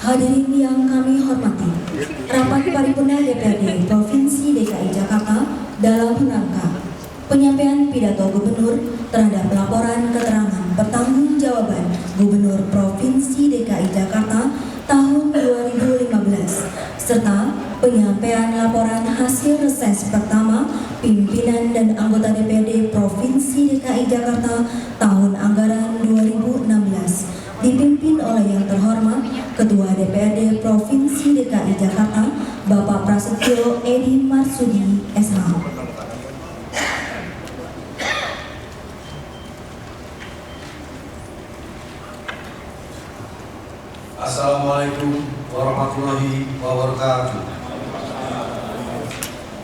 Hadirin yang kami hormati, rapat paripurna DPRD Provinsi DKI Jakarta dalam rangka penyampaian pidato Gubernur terhadap laporan keterangan pertanggungjawaban Gubernur Provinsi DKI Jakarta tahun 2015 serta penyampaian laporan hasil reses pertama pimpinan dan anggota DPRD Provinsi DKI Jakarta tahun anggaran 2016 dipimpin oleh yang terhormat Ketua DPRD Provinsi DKI Jakarta Bapak Prasetyo Edi Marsudi SH. Assalamualaikum warahmatullahi wabarakatuh.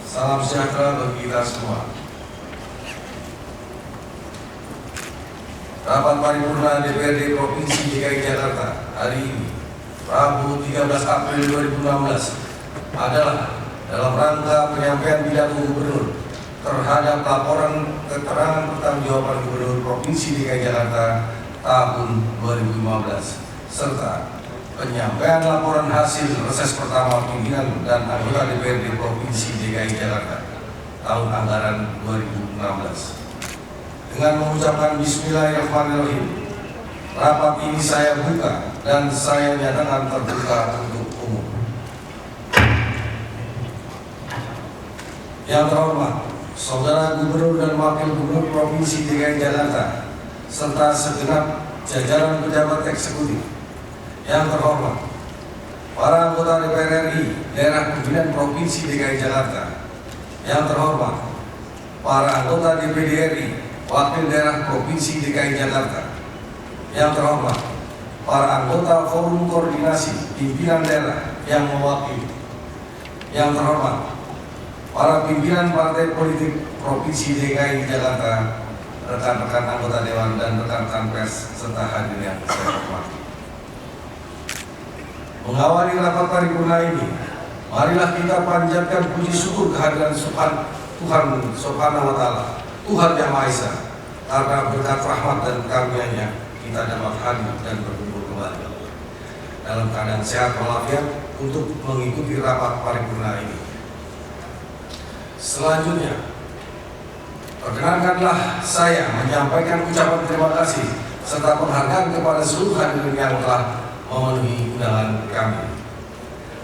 Salam sejahtera bagi kita semua. Rapat paripurna DPRD Provinsi DKI Jakarta hari ini, Rabu 13 April 2016, adalah dalam rangka penyampaian pidato Gubernur terhadap laporan keterangan pertanggungjawaban Gubernur Provinsi DKI Jakarta tahun 2015 serta penyampaian laporan hasil reses pertama pimpinan dan anggota DPRD Provinsi DKI Jakarta tahun anggaran 2016. Dengan mengucapkan Bismillahirrahmanirrahim, rapat ini saya buka dan saya nyatakan terbuka untuk umum. Yang terhormat, Saudara Gubernur dan Wakil Gubernur Provinsi DKI Jakarta serta segenap jajaran pejabat eksekutif. Yang terhormat, para anggota DPR RI daerah pimpinan Provinsi DKI Jakarta. Yang terhormat, para anggota DPD RI Wakil Daerah Provinsi DKI Jakarta. Yang terhormat, para anggota Forum Koordinasi Pimpinan Daerah yang mewakili. Yang terhormat, para pimpinan partai politik Provinsi DKI Jakarta, rekan-rekan anggota Dewan dan rekan-rekan pers serta hadirin yang saya hormati. Mengawali rapat paripurna ini, marilah kita panjatkan puji syukur kehadiran Tuhan Subhanahu wa Ta'ala, Tuhan Yang Maha Esa, karena berkat rahmat dan karunia-Nya kita dapat hadir dan berkumpul kembali dalam keadaan sehat walafiat untuk mengikuti rapat paripurna ini. Selanjutnya, perkenankanlah saya menyampaikan ucapan terima kasih serta penghargaan kepada seluruh hadirin yang telah memenuhi undangan kami.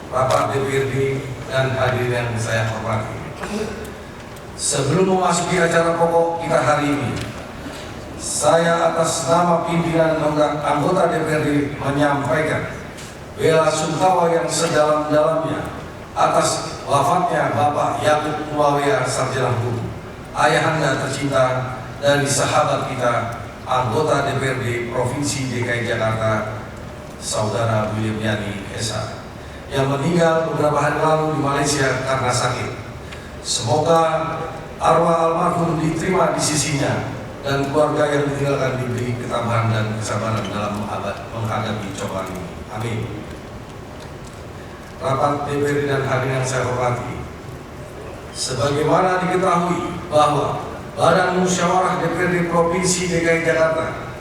Rapat DPRD dan hadirin yang saya hormati, sebelum memasuki acara pokok kita hari ini, saya atas nama pimpinan anggota DPRD menyampaikan bela sungkawa yang sedalam-dalamnya atas wafatnya Bapak Yakub Muawiyah Sarjana Hukum, ayahanda tercinta dari sahabat kita, anggota DPRD Provinsi DKI Jakarta, Saudara William Yani SH, yang meninggal beberapa hari lalu di Malaysia karena sakit. Semoga arwah almarhum diterima di sisinya dan keluarga yang ditinggalkan diberi ketabahan dan kesabaran dalam menghadapi cobaan ini. Amin. Rapat DPRD dan hadirin yang saya hormati, sebagaimana diketahui bahwa Badan Musyawarah DPRD Provinsi DKI Jakarta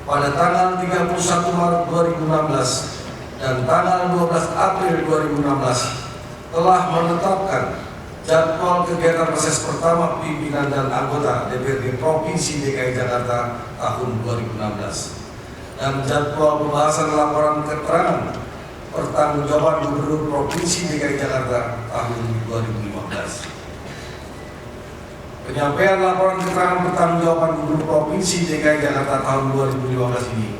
pada tanggal 31 Maret 2016 dan tanggal 12 April 2016 telah menetapkan jadwal kegiatan reses pertama pimpinan dan anggota DPRD Provinsi DKI Jakarta tahun 2016 dan jadwal pembahasan laporan keterangan pertanggungjawaban Gubernur Provinsi DKI Jakarta tahun 2015. Penyampaian laporan keterangan pertanggungjawaban Gubernur Provinsi DKI Jakarta tahun 2015 ini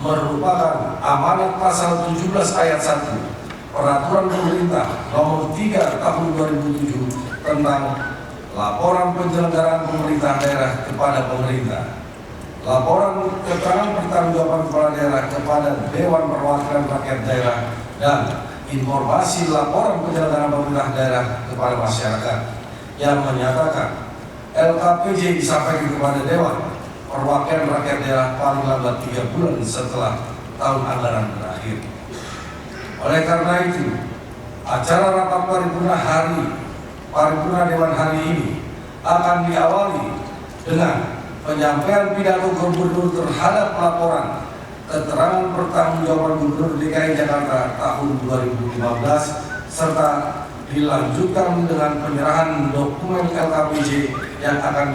merupakan amanat pasal 17 ayat 1 Peraturan Pemerintah Nomor 3 Tahun 2007 tentang laporan penyelenggaraan pemerintah daerah kepada pemerintah, laporan keterangan pertanggungjawaban kepala daerah kepada Dewan Perwakilan Rakyat Daerah, dan informasi laporan penyelenggaraan pemerintah daerah kepada masyarakat yang menyatakan LKPJ disampaikan kepada Dewan Perwakilan Rakyat Daerah paling lambat 3 bulan setelah tahun anggaran berakhir. Oleh karena itu, acara rapat paripurna Dewan hari ini akan diawali dengan penyampaian pidato Gubernur terhadap laporan keterangan pertanggungjawaban Gubernur DKI Jakarta tahun 2015 serta dilanjutkan dengan penyerahan dokumen LKPJ yang akan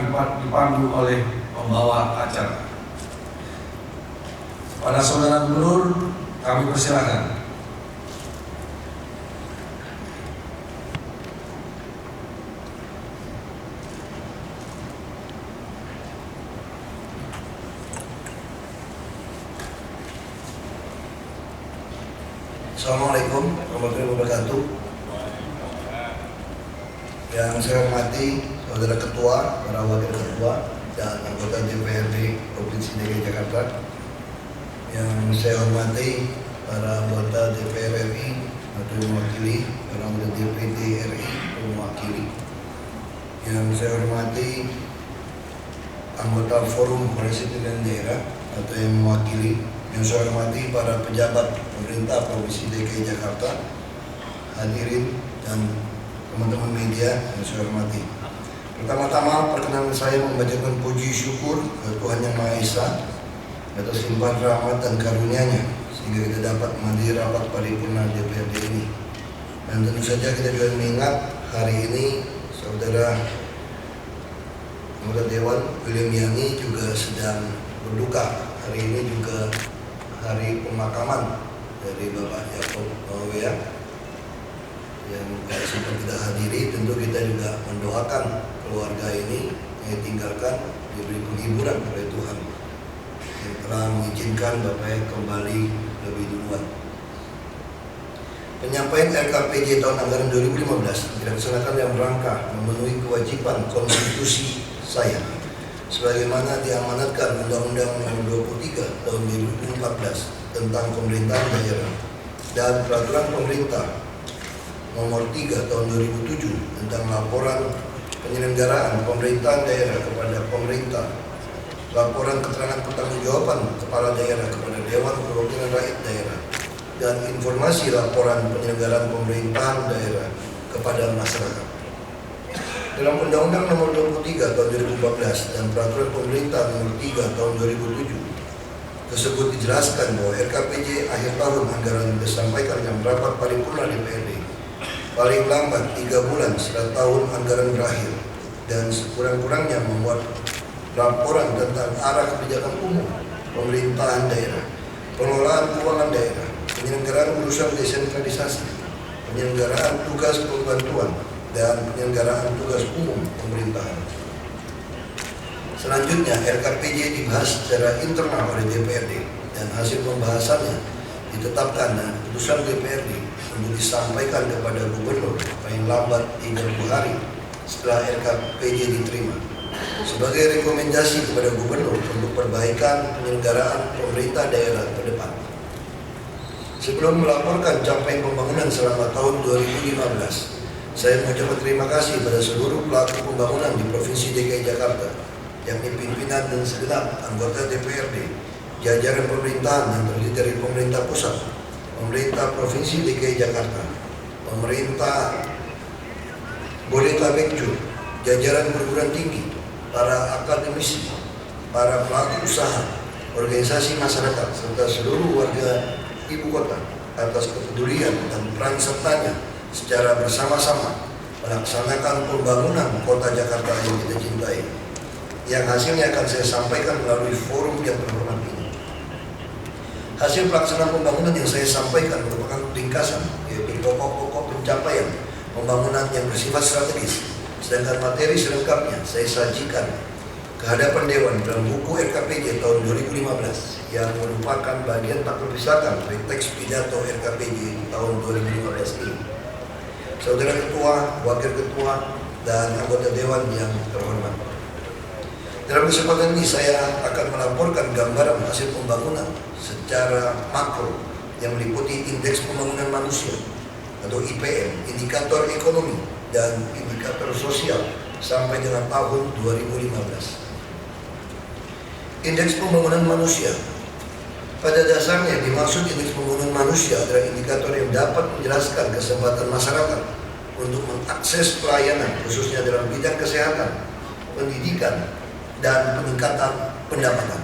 dipandu oleh pembawa acara. Pada Saudara Gubernur, kami persilakan. Assalamualaikum warahmatullahi wabarakatuh. Yang saya hormati Saudara Ketua, para Wakil Ketua, dan anggota DPRD Provinsi DKI Jakarta. Yang saya hormati para anggota DPR RI atau mewakili, para anggota DPD RI atau mewakili. Yang saya hormati anggota Forum Koalisi Pimpinan Daerah atau yang mewakili. Yang saya hormati para pejabat pemerintah Provinsi DKI Jakarta, hadirin dan teman-teman media yang saya hormati. Pertama-tama perkenan saya membacakan puji syukur ke Tuhan Yang Maha Esa atas limpahan rahmat dan karunia-Nya sehingga kita dapat menghadiri rapat paripurna DPRD ini. Dan tentu saja kita juga mengingat hari ini Saudara anggota Dewan William Yani juga sedang berduka. Hari ini juga hari pemakaman dari Bapak Yaakob Mawea yang tidak sempat kita hadiri. Tentu kita juga mendoakan keluarga ini yang ditinggalkan diberi penghiburan oleh Tuhan yang telah mengizinkan Bapak kembali lebih duluan. Penyampaian LKPJ tahun anggaran 2015 dilaksanakan dalam rangka memenuhi kewajiban konstitusi saya sebagaimana diamanatkan Undang-Undang Nomor 23 Tahun 2014 tentang Pemerintahan Daerah dan Peraturan Pemerintah Nomor 3 Tahun 2007 tentang laporan penyelenggaraan pemerintahan daerah kepada pemerintah, laporan keterangan pertanggungjawaban kepala daerah kepada Dewan Perwakilan Rakyat Daerah, dan informasi laporan penyelenggaraan pemerintahan daerah kepada masyarakat. Dalam Undang-Undang Nomor 23 Tahun 2014 dan Peraturan Pemerintah Nomor 3 Tahun 2007 tersebut dijelaskan bahwa RKPJ akhir tahun anggaran disampaikan dalam rapat paripurna DPRD paling lambat 3 bulan setelah tahun anggaran berakhir dan sekurang-kurangnya membuat laporan tentang arah kebijakan umum pemerintahan daerah, pengelolaan keuangan daerah, penyelenggaraan urusan desentralisasi, penyelenggaraan tugas pembantuan, dan penyelenggaraan tugas umum pemerintahan. Selanjutnya, RKPJ dibahas secara internal oleh DPRD dan hasil pembahasannya ditetapkan dan keputusan DPRD untuk disampaikan kepada Gubernur paling lambat 30 hari setelah RKPJ diterima sebagai rekomendasi kepada Gubernur untuk perbaikan penyelenggaraan pemerintah daerah ke depan. Sebelum melaporkan capaian pembangunan selama tahun 2015, saya mengucapkan terima kasih pada seluruh pelaku pembangunan di Provinsi DKI Jakarta, yakni pimpinan dan segenap anggota DPRD, jajaran pemerintahan yang terdiri dari pemerintah pusat, pemerintah Provinsi DKI Jakarta, pemerintah Bodetabek, jajaran perguruan tinggi, para akademisi, para pelaku usaha, organisasi masyarakat, serta seluruh warga ibu kota atas kepedulian dan peran sertanya secara bersama-sama melaksanakan pembangunan kota Jakarta yang kita cintai, yang hasilnya akan saya sampaikan melalui forum yang terhormat ini. Hasil pelaksanaan pembangunan yang saya sampaikan merupakan ringkasan, yaitu pokok-pokok pencapaian pembangunan yang bersifat strategis, sedangkan materi selengkapnya saya sajikan ke hadapan Dewan dalam buku RKPJ tahun 2015 yang merupakan bagian tak terpisahkan dari teks pidato RKPJ tahun 2015 ini. Saudara Ketua, Wakil Ketua, dan anggota Dewan yang terhormat, dalam kesempatan ini saya akan melaporkan gambaran hasil pembangunan secara makro yang meliputi indeks pembangunan manusia atau IPM, indikator ekonomi, dan indikator sosial sampai dengan tahun 2015. Indeks pembangunan manusia pada dasarnya dimaksud indeks pembangunan manusia adalah indikator yang dapat menjelaskan kesempatan masyarakat untuk mengakses pelayanan khususnya dalam bidang kesehatan, pendidikan, dan peningkatan pendapatan.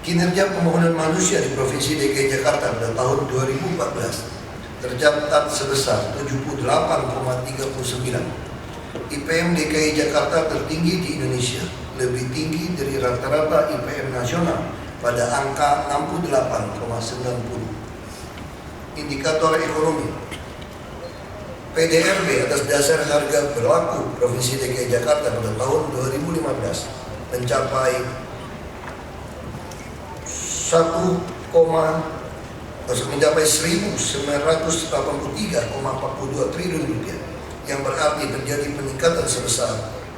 Kinerja pembangunan manusia di Provinsi DKI Jakarta pada tahun 2014 tercatat sebesar 78,39. IPM DKI Jakarta tertinggi di Indonesia, lebih tinggi dari rata-rata IPM nasional pada angka 68,90. Indikator ekonomi. PDRB atas dasar harga berlaku Provinsi DKI Jakarta pada tahun 2015 mencapai 1.983,42 triliun rupiah, yang berarti terjadi peningkatan sebesar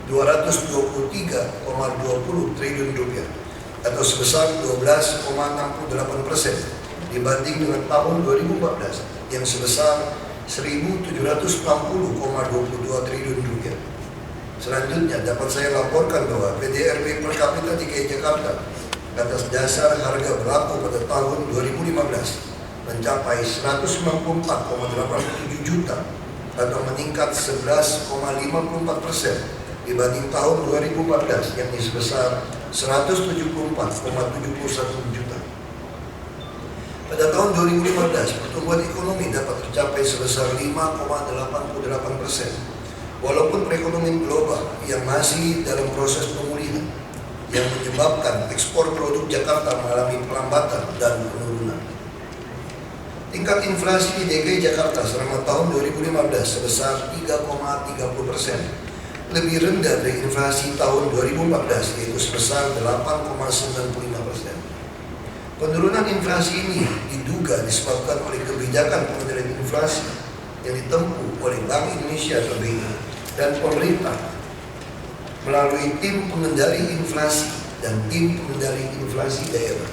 223,20 triliun rupiah atau sebesar 12,68% dibanding dengan tahun 2014 yang sebesar 1.760,22 triliun rupiah. Selanjutnya dapat saya laporkan bahwa PDRB per kapita DKI Jakarta atas dasar harga berlaku pada tahun 2015 mencapai 194,87 juta atau meningkat 11,54% dibanding tahun 2014 yakni sebesar 174,71 juta. Pada tahun 2015 pertumbuhan ekonomi dapat tercapai sebesar 5,88%, walaupun perekonomian global yang masih dalam proses pemulihan yang menyebabkan ekspor produk Jakarta mengalami pelambatan dan penurunan. Tingkat inflasi di DKI Jakarta selama tahun 2015 sebesar 3,30%, lebih rendah dari inflasi tahun 2014 yaitu sebesar 8,95%. Penurunan inflasi ini diduga disebabkan oleh kebijakan pengendalian inflasi yang ditempuh oleh Bank Indonesia (BI) dan pemerintah melalui tim pengendali inflasi dan tim pengendali inflasi daerah,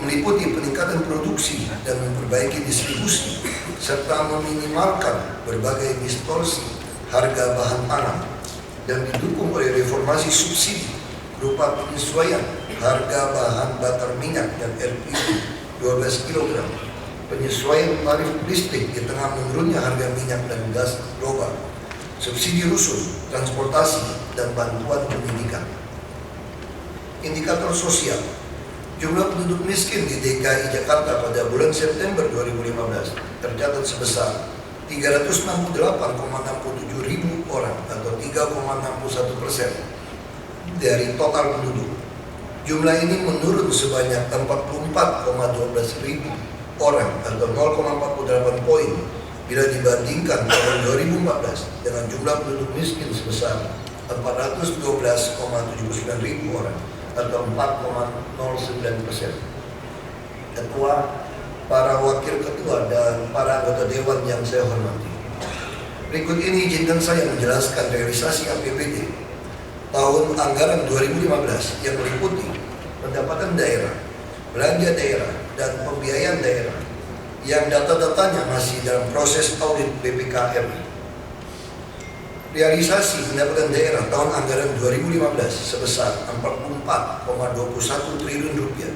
meliputi peningkatan produksi dan memperbaiki distribusi serta meminimalkan berbagai distorsi harga bahan pangan, dan didukung oleh reformasi subsidi berupa penyesuaian harga bahan bakar minyak dan LPG 12 kg, penyesuaian tarif listrik di tengah menurunnya harga minyak dan gas global, subsidi rusun, transportasi, dan bantuan pendidikan. Indikator sosial. Jumlah penduduk miskin di DKI Jakarta pada bulan September 2015 tercatat sebesar 368,67 ribu orang atau 3,61% dari total penduduk. Jumlah ini menurun sebanyak 44,12 ribu orang atau 0,48 poin bila dibandingkan tahun 2014 dengan jumlah penduduk miskin sebesar 412,79 ribu orang atau 4,09%. Ketua, para wakil ketua, dan para anggota dewan yang saya hormati, berikut ini izinkan saya menjelaskan realisasi APBD tahun anggaran 2015 yang meliputi pendapatan daerah, belanja daerah, dan pembiayaan daerah yang data-datanya masih dalam proses audit BPK-RI. Realisasi pendapatan daerah tahun anggaran 2015 sebesar 44,21 triliun rupiah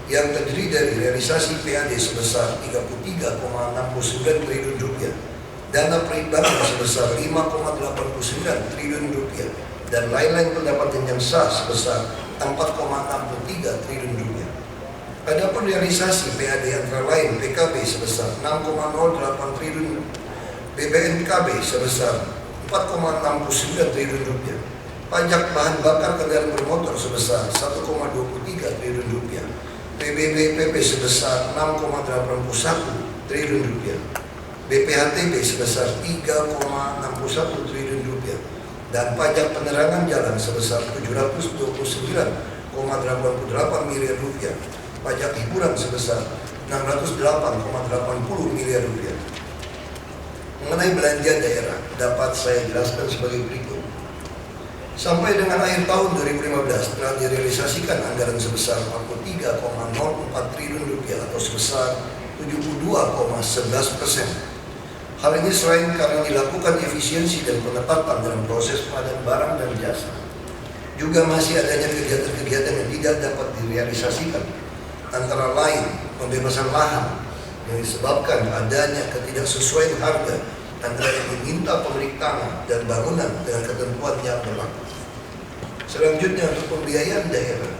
yang terdiri dari realisasi PAD sebesar 33,69 triliun rupiah, dana perimbangan sebesar 5,89 triliun rupiah, dan lain-lain pendapatan yang sah sebesar 4,63 triliun rupiah. Adapun realisasi PAD antara lain PKB sebesar 6,08 triliun, BPNKB sebesar 4,69 triliun rupiah, pajak bahan bakar kendaraan bermotor sebesar 1,23 triliun rupiah, PBBPP sebesar 6,81 triliun rupiah, BPHTB sebesar 3,61 triliun rupiah, dan pajak penerangan jalan sebesar 729,88 miliar rupiah, pajak hiburan sebesar 608,80 miliar rupiah. Mengenai belanja daerah, dapat saya jelaskan sebagai berikut. Sampai dengan akhir tahun 2015 telah direalisasikan anggaran sebesar 43,04 triliun rupiah atau sebesar 72,11%. Hal ini selain karena dilakukan efisiensi dan pengetatan dalam proses pengadaan barang dan jasa, juga masih adanya kegiatan-kegiatan yang tidak dapat direalisasikan, antara lain pembebasan lahan yang disebabkan adanya ketidaksesuaian harga antara yang diminta pemilik tanah dan bangunan dengan ketentuan yang berlaku. Selanjutnya, untuk pembiayaan daerah,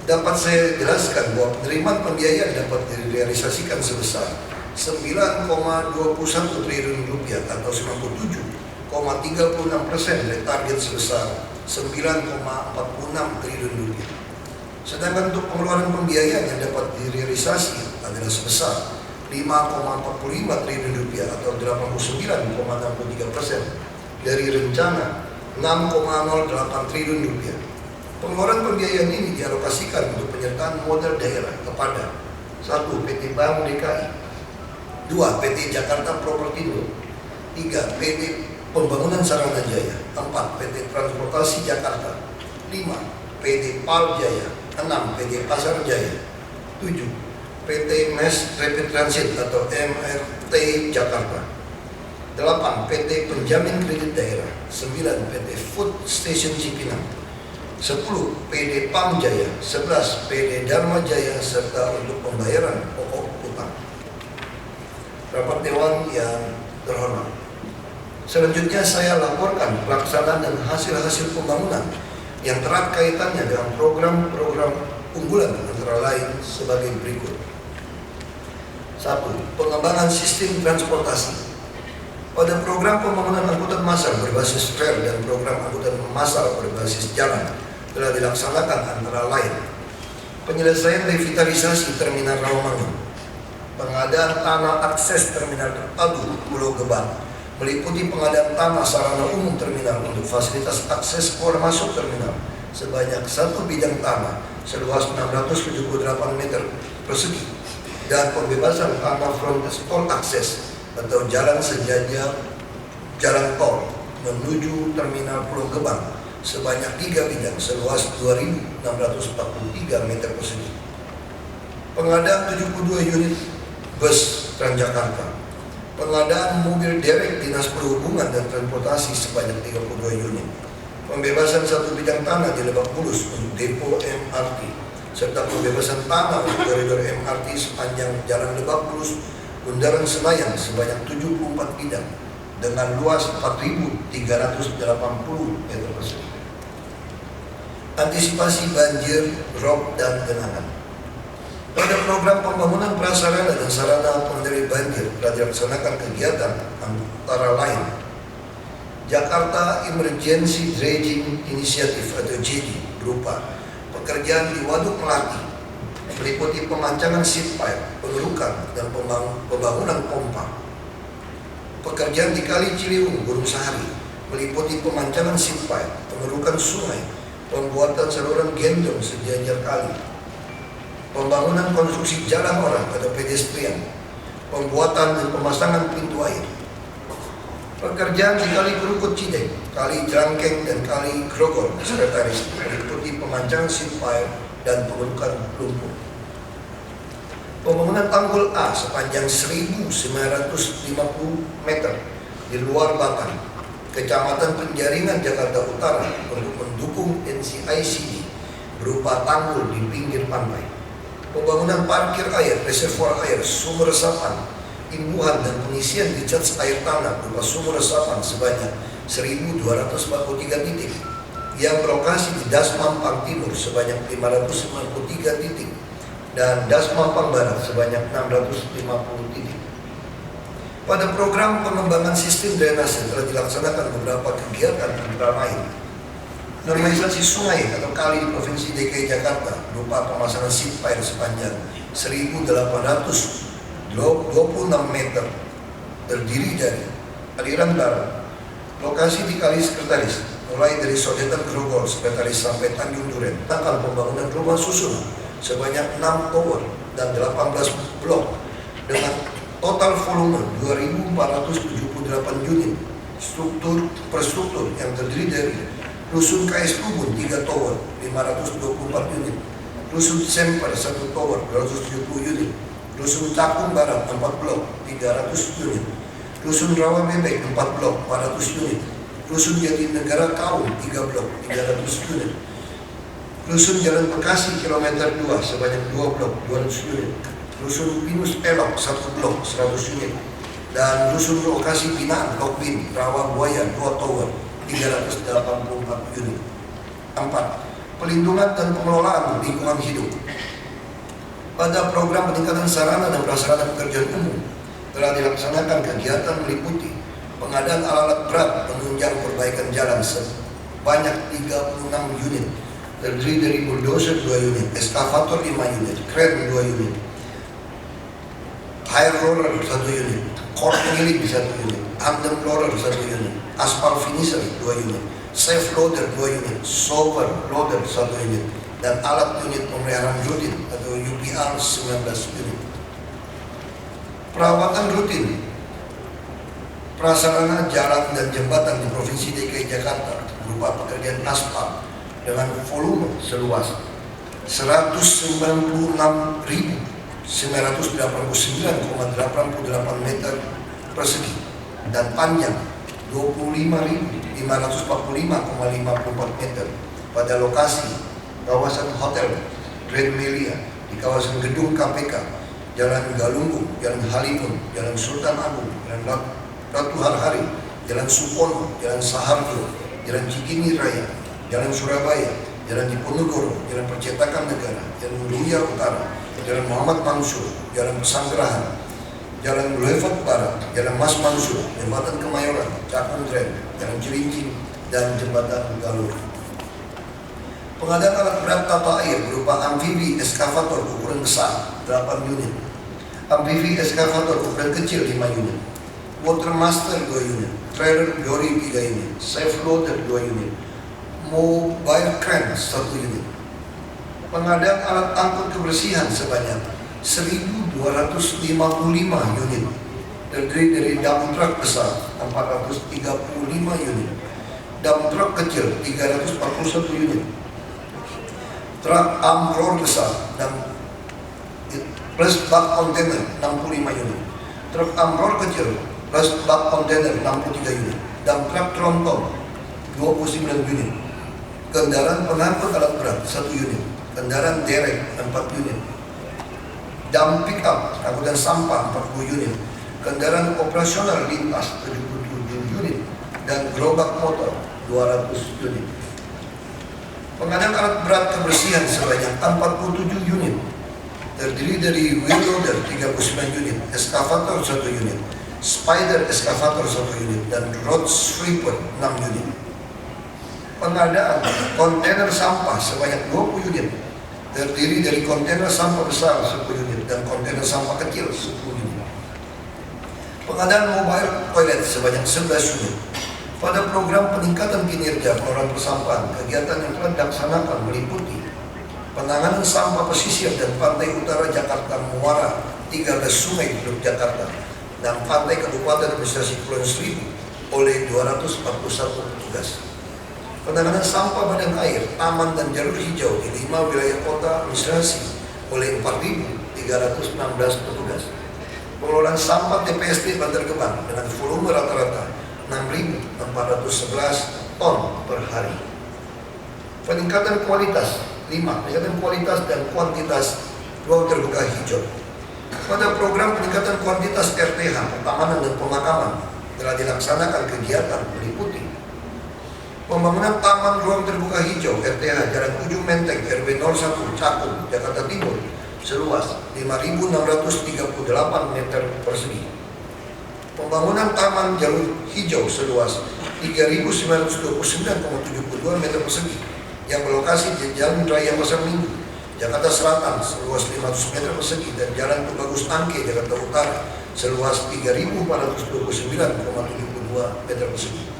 Dapat saya jelaskan bahwa penerimaan pembiayaan dapat direalisasikan sebesar 9,21 triliun rupiah atau 97,36% dari target sebesar 9,46 triliun rupiah. Sedangkan untuk pengeluaran pembiayaan yang dapat direalisasi adalah sebesar 5,45 triliun rupiah atau 89,63% dari rencana 6,08 triliun rupiah. Pengeluaran pembiayaan ini dialokasikan untuk penyertaan modal daerah kepada 1. PT Bank DKI, 2. PT Jakarta Propertindo, 3. PT Pembangunan Saranajaya, 4. PT Transportasi Jakarta, 5. PT Pal Jaya, 6. PT Pasar Jaya, 7. PT Mass Rapid Transit atau MRT Jakarta, 8. PT Penjamin Kredit Daerah, 9. PT Food Station Cipinang, 10. PD Pam Jaya, 11. PD Dharma Jaya, serta untuk pembayaran pokok utang. Rapat Dewan yang terhormat, selanjutnya saya laporkan pelaksanaan dan hasil-hasil pembangunan yang erat kaitannya dengan program-program unggulan antara lain sebagai berikut. 1. Pengembangan sistem transportasi. Pada program pembangunan angkutan massal berbasis rel dan program angkutan massal berbasis jalan telah dilaksanakan antara lain penyelesaian revitalisasi Terminal Rawamangun, pengadaan tanah akses Terminal Terpadu Pulau Gebang, meliputi pengadaan tanah sarana umum terminal untuk fasilitas akses keluar masuk terminal sebanyak 1 bidang tanah seluas 678 meter persegi dan pembebasan tanah frontage tol akses atau jalan sejajar jalan tol menuju terminal Pulau Gebang sebanyak 3 bidang seluas 2.643 meter persegi. Pengadaan 72 unit bus Transjakarta. Pengadaan mobil derek Dinas Perhubungan dan Transportasi sebanyak 32 unit. Pembebasan 1 bidang tanah di Lebak Bulus untuk depo MRT, serta pembebasan tanah untuk koridor MRT sepanjang Jalan Lebak Bulus Bundaran Senayan sebanyak 74 bidang dengan luas 4.380 meter persegi. Antisipasi banjir, rob, dan genangan. Pada program pembangunan prasarana dan sarana pengendali banjir telah dilaksanakan kegiatan antara lain Jakarta Emergency Dredging Initiative atau JEDI berupa pekerjaan di Waduk Melati meliputi pemancangan seat pipe, pengerukan, dan pembangunan pompa. Pekerjaan di Kali Ciliwung Gunung Sahari meliputi pemancangan seat pipe, pengerukan sungai, pembuatan saluran gendong sejajar kali, pembangunan konstruksi jalan orang atau pedestrian, pembuatan dan pemasangan pintu air. Pekerjaan di Kali Kerukut Cideng, Kali Jangkeng, dan Kali Grogol Sekretaris meliputi pemancangan seat pipe dan pengerukan lumpur. Pembangunan tanggul A sepanjang 1.950 meter di luar Batan, Kecamatan Penjaringan, Jakarta Utara untuk mendukung NCICD berupa tanggul di pinggir pantai. Pembangunan parkir air, reservoir air, sumur resapan, imbuhan, dan pengisian recharge air tanah berupa sumur resapan sebanyak 1.243 titik yang berlokasi di Das Mampang Timur sebanyak 593 titik dan Das Mampang Barat sebanyak 650 titik. Pada program pengembangan sistem drainase telah dilaksanakan beberapa kegiatan antara lain normalisasi sungai atau kali di Provinsi DKI Jakarta berupa pemasangan seat pipe sepanjang 1.826 meter terdiri dari aliran barat, lokasi di Kali Sekretaris mulai dari Sodetan Grogol Sekretaris sampai Tanjung Duren, tentang pembangunan rumah susun sebanyak 6 tower dan 18 blok dengan total volume 2.478 unit struktur yang terdiri dari Rusun KS Ubun 3 tower 524 unit, Rusun Semper 1 tower 270 unit, Rusun Cakung Barat 4 blok 300 unit, Rusun Rawa Bebek 4 blok 400 unit, Rusun Jatinegara Kaum 3 blok 300 unit, Rusun Jalan Bekasi kilometer 2 sebanyak 2 blok 200 unit, Rusun Pinus Elok 1 blok 100 unit, dan Rusun Lokasi Binaan Lokbin Rawa Buaya 2 tower 384 unit. 4. pelindungan dan pengelolaan lingkungan hidup. Pada program peningkatan sarana dan prasarana pekerjaan umum telah dilaksanakan kegiatan meliputi pengadaan alat berat penunjang perbaikan jalan sebanyak 36 unit, terdiri dari bulldozer 2 unit, eskavator 5 unit, kren 2 unit, high roller 1 unit, core pengiling 1 unit, tandem loader 1 unit, aspal finisher 2 unit, safe loader 2 unit, shovel loader 1 unit, dan alat unit pemeliharaan rutin atau UPR 19 unit. Perawatan rutin prasarana jalan dan jembatan di Provinsi DKI Jakarta berupa pekerjaan aspal dengan volume seluas 196.989,88 meter persegi dan panjang 25.545,54 meter pada lokasi kawasan Hotel Grand Melia di kawasan Gedung KPK, Jalan Galunggung, Jalan Halimun, Jalan Sultan Agung, Jalan Ratu Harhari, Jalan Supono, Jalan Saharjo, Jalan Cikini Raya, Jalan Surabaya, Jalan Diponegoro, Jalan Percetakan Negara, Jalan Luhia Utara, Jalan Muhammad Mansur, Jalan Pesanggerahan, Jalan Boulevard Barat, Jalan Mas Mansur, Jembatan Kemayoran, Cakung Tren, Jalan Cilincing, dan Jembatan Galur. Pengadaan alat berat tata air berupa amfibi eskavator ukuran besar 8 unit, amfibi eskavator ukuran kecil 5 unit, Watermaster 2 unit, trailer dory 3 unit, safe loader 2 unit, mobile crane 1 unit. Pengadaan alat angkut kebersihan sebanyak 1.255 unit, terdiri dari dump truck besar 435 unit, dump truck kecil 341 unit, truk amror besar dan plus bak kontainer 65 unit, truk amror kecil plus bak kontainer 63 unit, dump truck tronton 29 unit, kendaraan pengangkut alat berat 1 unit, kendaraan derek 4 unit, dump pickup angkutan sampah 40 unit, kendaraan operasional lintas 77 unit, dan gerobak motor 200 unit. Pengadaan alat berat kebersihan sebanyak 47 unit, terdiri dari wheel loader 39 unit, eskavator 1 unit, spider eskavator 1 unit, dan road sweeper 6 unit. Pengadaan kontainer sampah sebanyak 20 unit, terdiri dari kontainer sampah besar 10 unit dan kontainer sampah kecil 10 unit. Pengadaan mobile toilet sebanyak 11 unit. Pada program peningkatan kinerja pengelolaan persampahan, kegiatan yang telah dilaksanakan meliputi penanganan sampah pesisir dan pantai utara Jakarta Muara 13 sungai di Teluk Jakarta dan pantai Kabupaten Administrasi Kepulauan Seribu oleh 241 petugas. Penanganan sampah badan air, taman dan jalur hijau di 5 wilayah kota administrasi oleh 4.316 petugas. Pengelolaan sampah TPST Bantar Gebang dengan volume rata-rata 6.411 ton per hari. Peningkatan kualitas 5. Peningkatan kualitas dan kuantitas ruang terbuka hijau. Pada program peningkatan kuantitas RTH, pertamanan dan pemakaman telah dilaksanakan kegiatan meliputi pembangunan taman ruang terbuka hijau RTH Jalan Ujung Menteng RW 01 Cakung, Jakarta Timur seluas 5.638 meter persegi. Pembangunan taman jalur hijau seluas 3.929,72 meter persegi yang berlokasi di Jalan Raya Pasar Minggu, Jakarta Selatan seluas 500 meter persegi dan Jalan Tubagus Angke, Jakarta Utara seluas 3.429,72 meter persegi.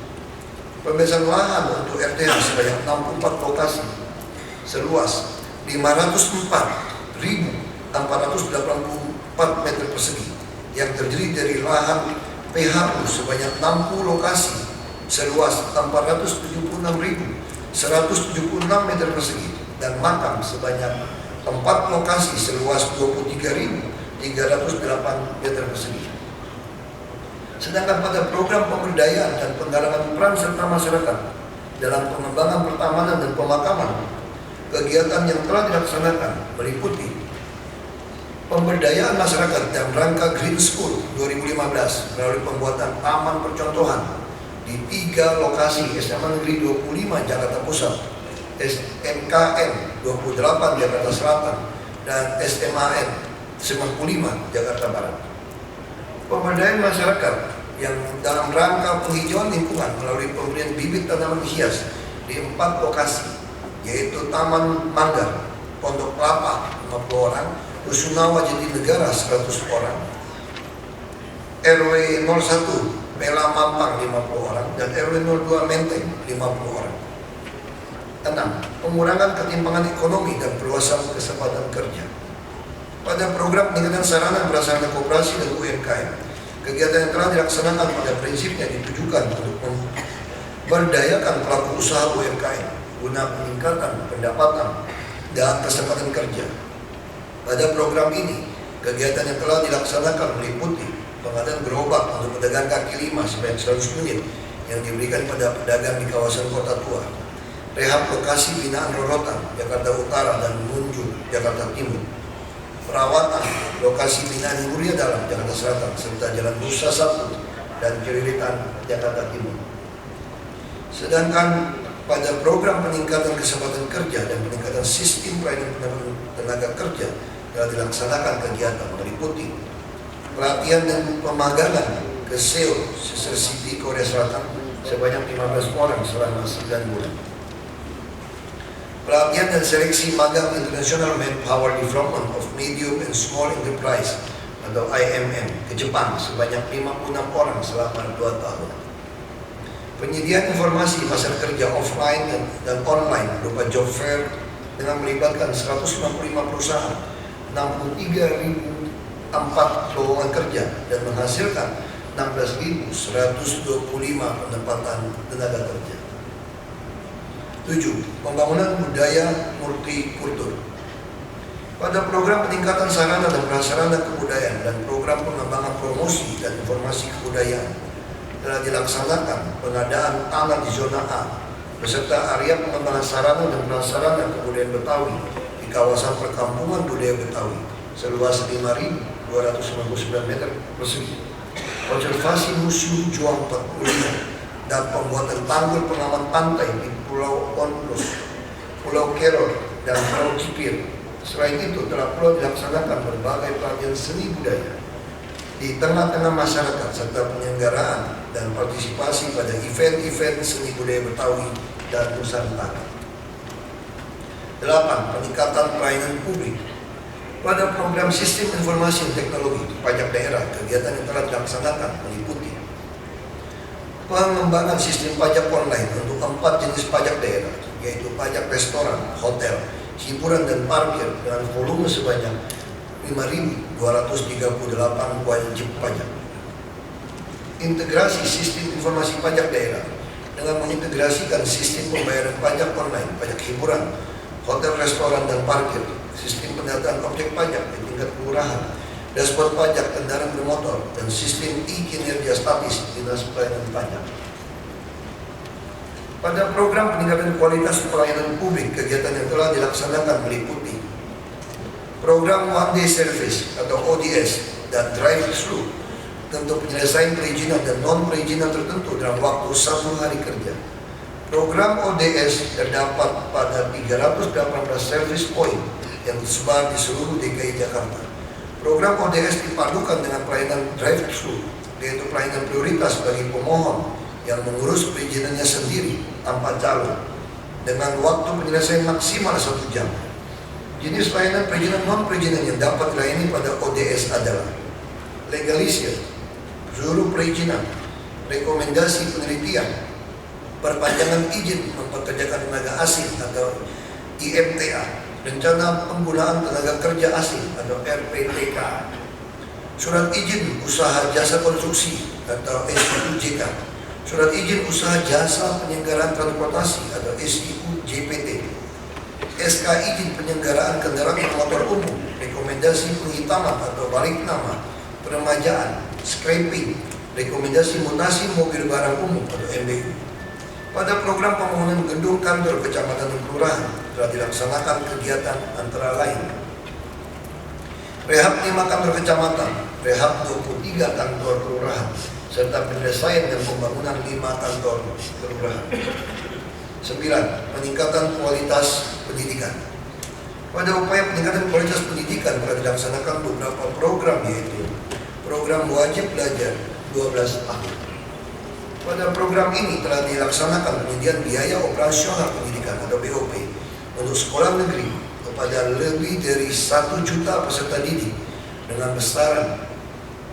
Pembebasan lahan untuk RTH sebanyak 64 lokasi seluas 504.484 meter persegi yang terdiri dari lahan PHU sebanyak 60 lokasi seluas 476.176 meter persegi dan makam sebanyak 4 lokasi seluas 23.308 meter persegi. Sedangkan pada program pemberdayaan dan penggalangan peran serta masyarakat dalam pengembangan pertamanan dan pemakaman, kegiatan yang telah dilaksanakan meliputi pemberdayaan masyarakat dalam rangka Green School 2015 melalui pembuatan taman percontohan di 3 lokasi SMA Negeri 25 Jakarta Pusat, SMKN 28 Jakarta Selatan, dan SMAN 95 Jakarta Barat. Pemberdayaan masyarakat yang dalam rangka penghijauan lingkungan melalui pemberian bibit tanaman hias di 4 lokasi, yaitu Taman Manggar, Pondok Kelapa 50 orang, Rusunawa Jatinegara 100 orang, RW 01 Pela Mampang 50 orang, dan RW 02 Menteng 50 orang. 6. Pengurangan ketimpangan ekonomi dan perluasan kesempatan kerja. Pada program peningkatan sarana prasarana koperasi dan UMKM, kegiatan yang telah dilaksanakan pada prinsipnya ditujukan untuk memberdayakan pelaku usaha UMKM guna peningkatan pendapatan dan kesempatan kerja. Pada program ini, kegiatan yang telah dilaksanakan meliputi pengadaan gerobak untuk pedagang kaki lima sebanyak 100 unit yang diberikan pada pedagang di kawasan Kota Tua, rehab lokasi binaan Rorotan, Jakarta Utara dan Munjul, Jakarta Timur, perawatan lokasi binaan Muria Dalam, Jakarta Selatan, serta Jalan Nusa 1 dan Celilitan, Jakarta Timur. Sedangkan pada program peningkatan kesempatan kerja dan peningkatan sistem pelayanan tenaga kerja telah dilaksanakan kegiatan meliputi pelatihan dan pemagangan ke Seoul, Sister City, Korea Selatan sebanyak 15 orang selama 9 bulan. Pelatihan dan seleksi magang International Manpower Development of Medium and Small Enterprise atau IMM ke Jepang sebanyak 56 orang selama 2 tahun. Penyediaan informasi pasar kerja offline dan online berupa job fair dengan melibatkan 155 perusahaan, 63.004 lowongan kerja dan menghasilkan 16.125 penempatan tenaga kerja. 7. Pembangunan budaya multikultur. Pada program peningkatan sarana dan prasarana kebudayaan dan program pengembangan promosi dan informasi kebudayaan telah dilaksanakan pengadaan tanah di zona A beserta area pengembangan sarana dan prasarana kebudayaan Betawi di kawasan perkampungan budaya Betawi seluas 5.299 meter persegi, konservasi museum Juang 45 dan pembuatan tanggul pengaman pantai di Pulau Onrus, Pulau Keror, dan Pulau Cipir. Selain itu telah pula dilaksanakan berbagai pelatihan seni budaya di tengah-tengah masyarakat serta penyelenggaraan dan partisipasi pada event-event seni budaya Betawi dan Nusantara. 8. Peningkatan pelayanan publik. Pada program sistem informasi dan teknologi pajak daerah, kegiatan yang telah dilaksanakan meliputi pengembangan sistem pajak online untuk 4 jenis pajak daerah, yaitu pajak restoran, hotel, hiburan dan parkir dengan volume sebanyak 5.238 wajib pajak. Integrasi sistem informasi pajak daerah dengan mengintegrasikan sistem pembayaran pajak online, pajak hiburan, hotel, restoran, dan parkir, sistem pendataan objek pajak di tingkat kelurahan, dashboard pajak kendaraan bermotor, dan sistem e-kinerja statis Dinas Pelayanan Pajak. Pada program peningkatan kualitas pelayanan publik, kegiatan yang telah dilaksanakan meliputi program One Day Service atau ODS dan Drive-Thru untuk penyelesaian perizinan dan non-perizinan tertentu dalam waktu 1 hari kerja. Program ODS terdapat pada 318 service point yang tersebar di seluruh DKI Jakarta. Program ODS dipadukan dengan pelayanan drive-thru, yaitu pelayanan prioritas bagi pemohon yang mengurus perizinannya sendiri tanpa calon dengan waktu penyelesaian maksimal 1 jam. Jenis pelayanan perizinan non-perizinan yang dapat dilayani pada ODS adalah legalisir, juru perizinan, rekomendasi penelitian, perpanjangan izin mempekerjakan tenaga asing atau IMTA, rencana penggunaan tenaga kerja asing atau RPTK, surat izin usaha jasa konstruksi atau SIUJK, surat izin usaha jasa penyelenggaraan transportasi atau SIUJPT, SK izin penyelenggaraan kendaraan bermotor umum, rekomendasi penghitaman atau balik nama, peremajaan, scrapping, rekomendasi mutasi mobil barang umum atau MBU. Pada program pembangunan gedung kantor kecamatan dan kelurahan telah dilaksanakan kegiatan antara lain rehab 5 kantor kecamatan, rehab 23 kantor kelurahan, serta penyelesaian dan pembangunan 5 kantor kelurahan. 9. Peningkatan kualitas pendidikan. Pada upaya peningkatan kualitas pendidikan telah dilaksanakan beberapa program, yaitu program wajib belajar 12 tahun. Pada program ini telah dilaksanakan penyediaan biaya operasional pendidikan atau BOP untuk sekolah negeri kepada lebih dari 1 juta peserta didik dengan besaran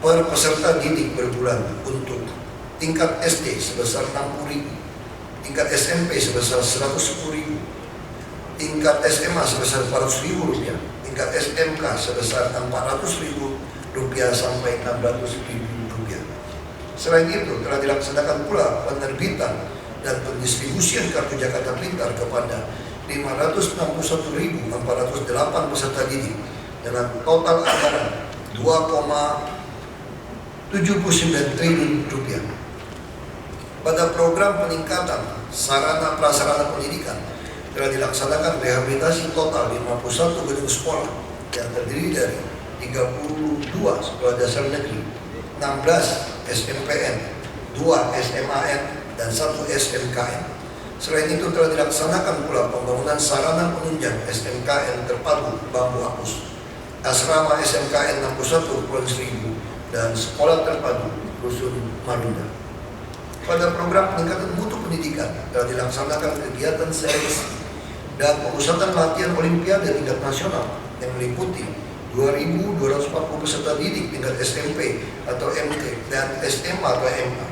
per peserta didik per bulan untuk tingkat SD sebesar 60.000, tingkat SMP sebesar 110.000, tingkat SMA sebesar 400.000 rupiah, tingkat SMK sebesar 400.000 rupiah sampai 600.000 rupiah. Selain itu telah dilaksanakan pula penerbitan dan pendistribusian kartu Jakarta Pintar kepada 561.408 peserta didik dengan total anggaran 2,79 triliun rupiah. Pada program peningkatan sarana prasarana pendidikan telah dilaksanakan rehabilitasi total 51 gedung sekolah yang terdiri dari 32 sekolah dasar negeri, 16 SMPN, 2 SMAN, dan 1 SMKN. Selain itu telah dilaksanakan pula pembangunan sarana penunjang SMKN terpadu Bambu Apus, asrama SMKN 61 Kepulauan Seribu, dan sekolah terpadu Rusun Marunda. Pada program peningkatan mutu pendidikan telah dilaksanakan kegiatan seleksi dan pemusatan latihan olimpiade tingkat nasional yang meliputi 2.240 peserta didik tingkat SMP atau MT dan SMA atau MA,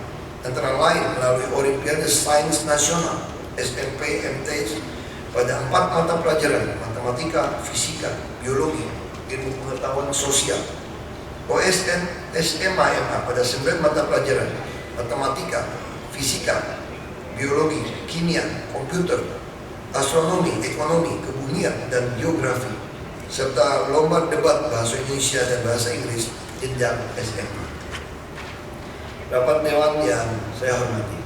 antara lain melalui Olimpiade Sains Nasional SMP MT pada 4 mata pelajaran: matematika, fisika, biologi, ilmu pengetahuan sosial. OSN SMA MA pada 9 mata pelajaran: matematika, fisika, biologi, kimia, komputer, astronomi, ekonomi, kebumian, dan geografi, serta lomba debat bahasa Indonesia dan bahasa Inggris jenjang SMA. Rapat Dewan yang saya hormati,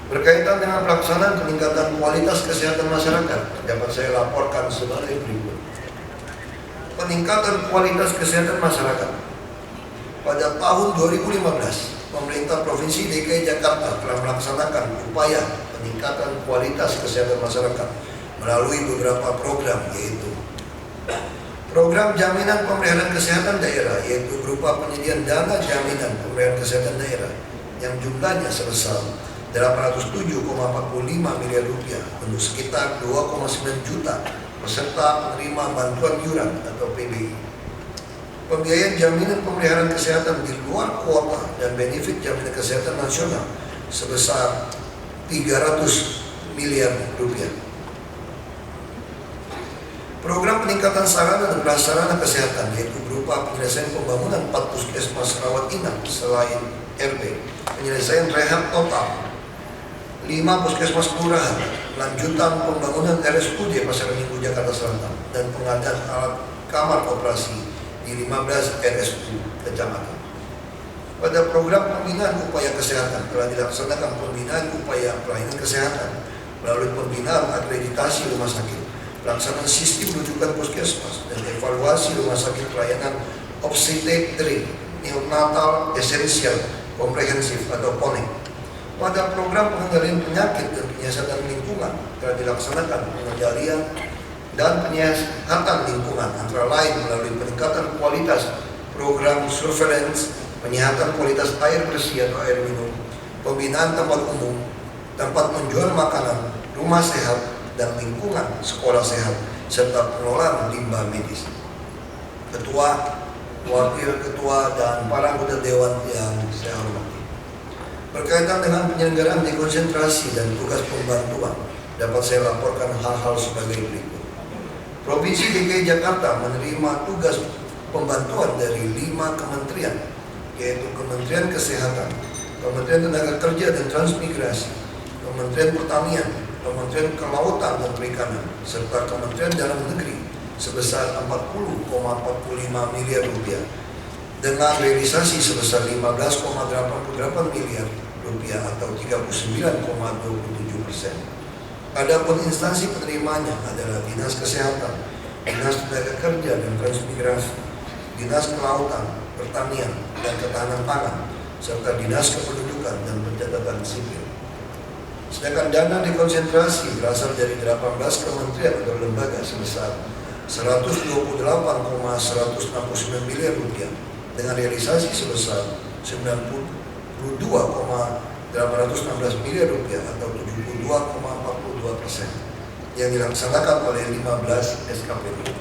berkaitan dengan pelaksanaan peningkatan kualitas kesehatan masyarakat, dapat saya laporkan sebagai berikut. Peningkatan kualitas kesehatan masyarakat. Pada tahun 2015, pemerintah Provinsi DKI Jakarta telah melaksanakan upaya peningkatan kualitas kesehatan masyarakat melalui beberapa program, yaitu program jaminan pemeliharaan kesehatan daerah, yaitu berupa penyediaan dana jaminan pemeliharaan kesehatan daerah yang jumlahnya sebesar 807,45 miliar rupiah untuk sekitar 2,9 juta peserta penerima bantuan iuran atau PBI. Pembiayaan jaminan pemeliharaan kesehatan di luar kuota dan benefit jaminan kesehatan nasional sebesar 300 miliar rupiah. Program peningkatan sarana dan prasarana kesehatan, yaitu berupa penyelesaian pembangunan 4 puskesmas rawat inap selain RB, penyelesaian rehab total 5 puskesmas kelurahan, lanjutan pembangunan RSUD Pasar Minggu Jakarta Selatan, dan pengadaan alat kamar operasi di 15 RSU kecamatan. Pada program pembinaan upaya kesehatan telah dilaksanakan pembinaan upaya pelayanan kesehatan melalui pembinaan akreditasi rumah sakit, pelaksanaan sistem rujukan puskesmas, dan evaluasi rumah sakit pelayanan obstetrik neonatal esensial komprehensif atau PONEK. Pada program pengendalian penyakit dan penyiasatan lingkungan telah dilaksanakan pengendalian dan penyihatan lingkungan, antara lain melalui peningkatan kualitas program surveillance, penyihatan kualitas air bersih atau air minum, pembinaan tempat umum, tempat menjual makanan, rumah sehat, dan lingkungan sekolah sehat, serta pengelolaan limbah medis. Ketua, wakil ketua, dan para anggota dewan yang saya hormati, berkaitan dengan penyelenggaraan dekonsentrasi dan tugas pembantuan, dapat saya laporkan hal-hal sebagai berikut. Provinsi DKI Jakarta menerima tugas pembantuan dari 5 kementerian, yaitu Kementerian Kesehatan, Kementerian Tenaga Kerja dan Transmigrasi, Kementerian Pertanian, Kementerian Kelautan dan Perikanan, serta Kementerian Dalam Negeri sebesar 40,45 miliar rupiah dengan realisasi sebesar 15,88 miliar rupiah atau 39,27%. Adapun instansi penerimanya adalah Dinas Kesehatan, Dinas Tenaga Kerja dan Transmigrasi, Dinas Kelautan, Pertanian dan Ketahanan Pangan, serta Dinas Kependudukan dan Pencatatan Sipil. Sedangkan dana dekonsentrasi berasal dari 18 kementerian atau lembaga sebesar 128,169 miliar rupiah dengan realisasi sebesar 92,816 miliar rupiah atau 72,42% yang dilaksanakan oleh 15 SKPD.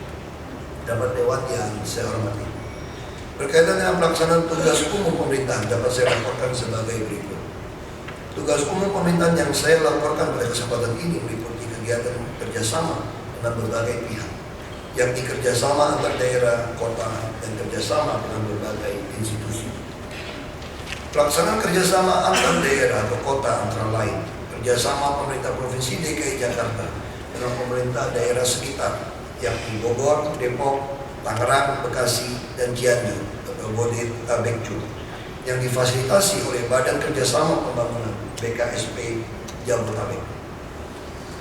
Dapat Dewan yang saya hormati, berkaitan dengan pelaksanaan tugas umum pemerintahan dapat saya laporkan sebagai berikut. Tugas umum pemerintahan yang saya laporkan pada kesempatan ini meliputi kegiatan kerjasama dengan berbagai pihak, yakni kerjasama antar daerah, kota, dan kerjasama dengan berbagai institusi. Pelaksanaan kerjasama antar daerah atau kota antara lain, kerjasama pemerintah Provinsi DKI Jakarta dengan pemerintah daerah sekitar, yakni Bogor, Depok, Tangerang, Bekasi, dan Cianjur atau Bodetabek, yang difasilitasi oleh Badan Kerjasama Pembangunan BKSP Jabodetabek.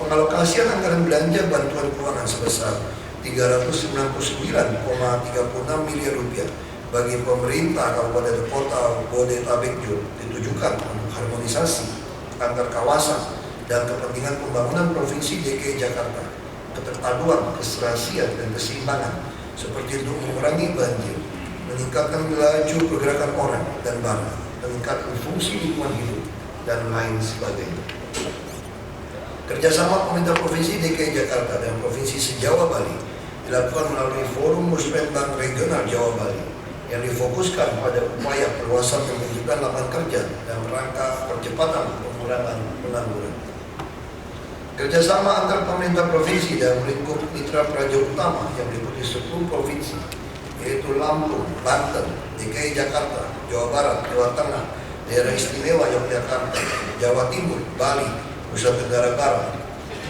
Pengalokasian anggaran belanja bantuan keuangan sebesar 399,36 miliar rupiah bagi pemerintah Kabupaten Kota Bodetabek ditujukan untuk harmonisasi antar kawasan dan kepentingan pembangunan Provinsi DKI Jakarta, keterpaduan, keserasian, dan keseimbangan, seperti untuk mengurangi banjir, meningkatkan laju pergerakan orang dan barang, meningkatkan fungsi lingkungan hidup, dan lain sebagainya. Kerjasama pemerintah Provinsi DKI Jakarta dan Provinsi se-Jawa Bali dilakukan melalui Forum Musrembang Regional Jawa Bali yang difokuskan pada upaya perluasan pembentukan lapangan kerja dan rangka percepatan pengurangan pengangguran. Kerjasama antar pemerintah provinsi dan lingkup mitra praja utama yang meliputi 10 provinsi, yaitu Lampung, Banten, DKI Jakarta, Jawa Barat, Jawa Tengah, Daerah Istimewa Yogyakarta, Jawa Timur, Bali, Nusa Tenggara Barat,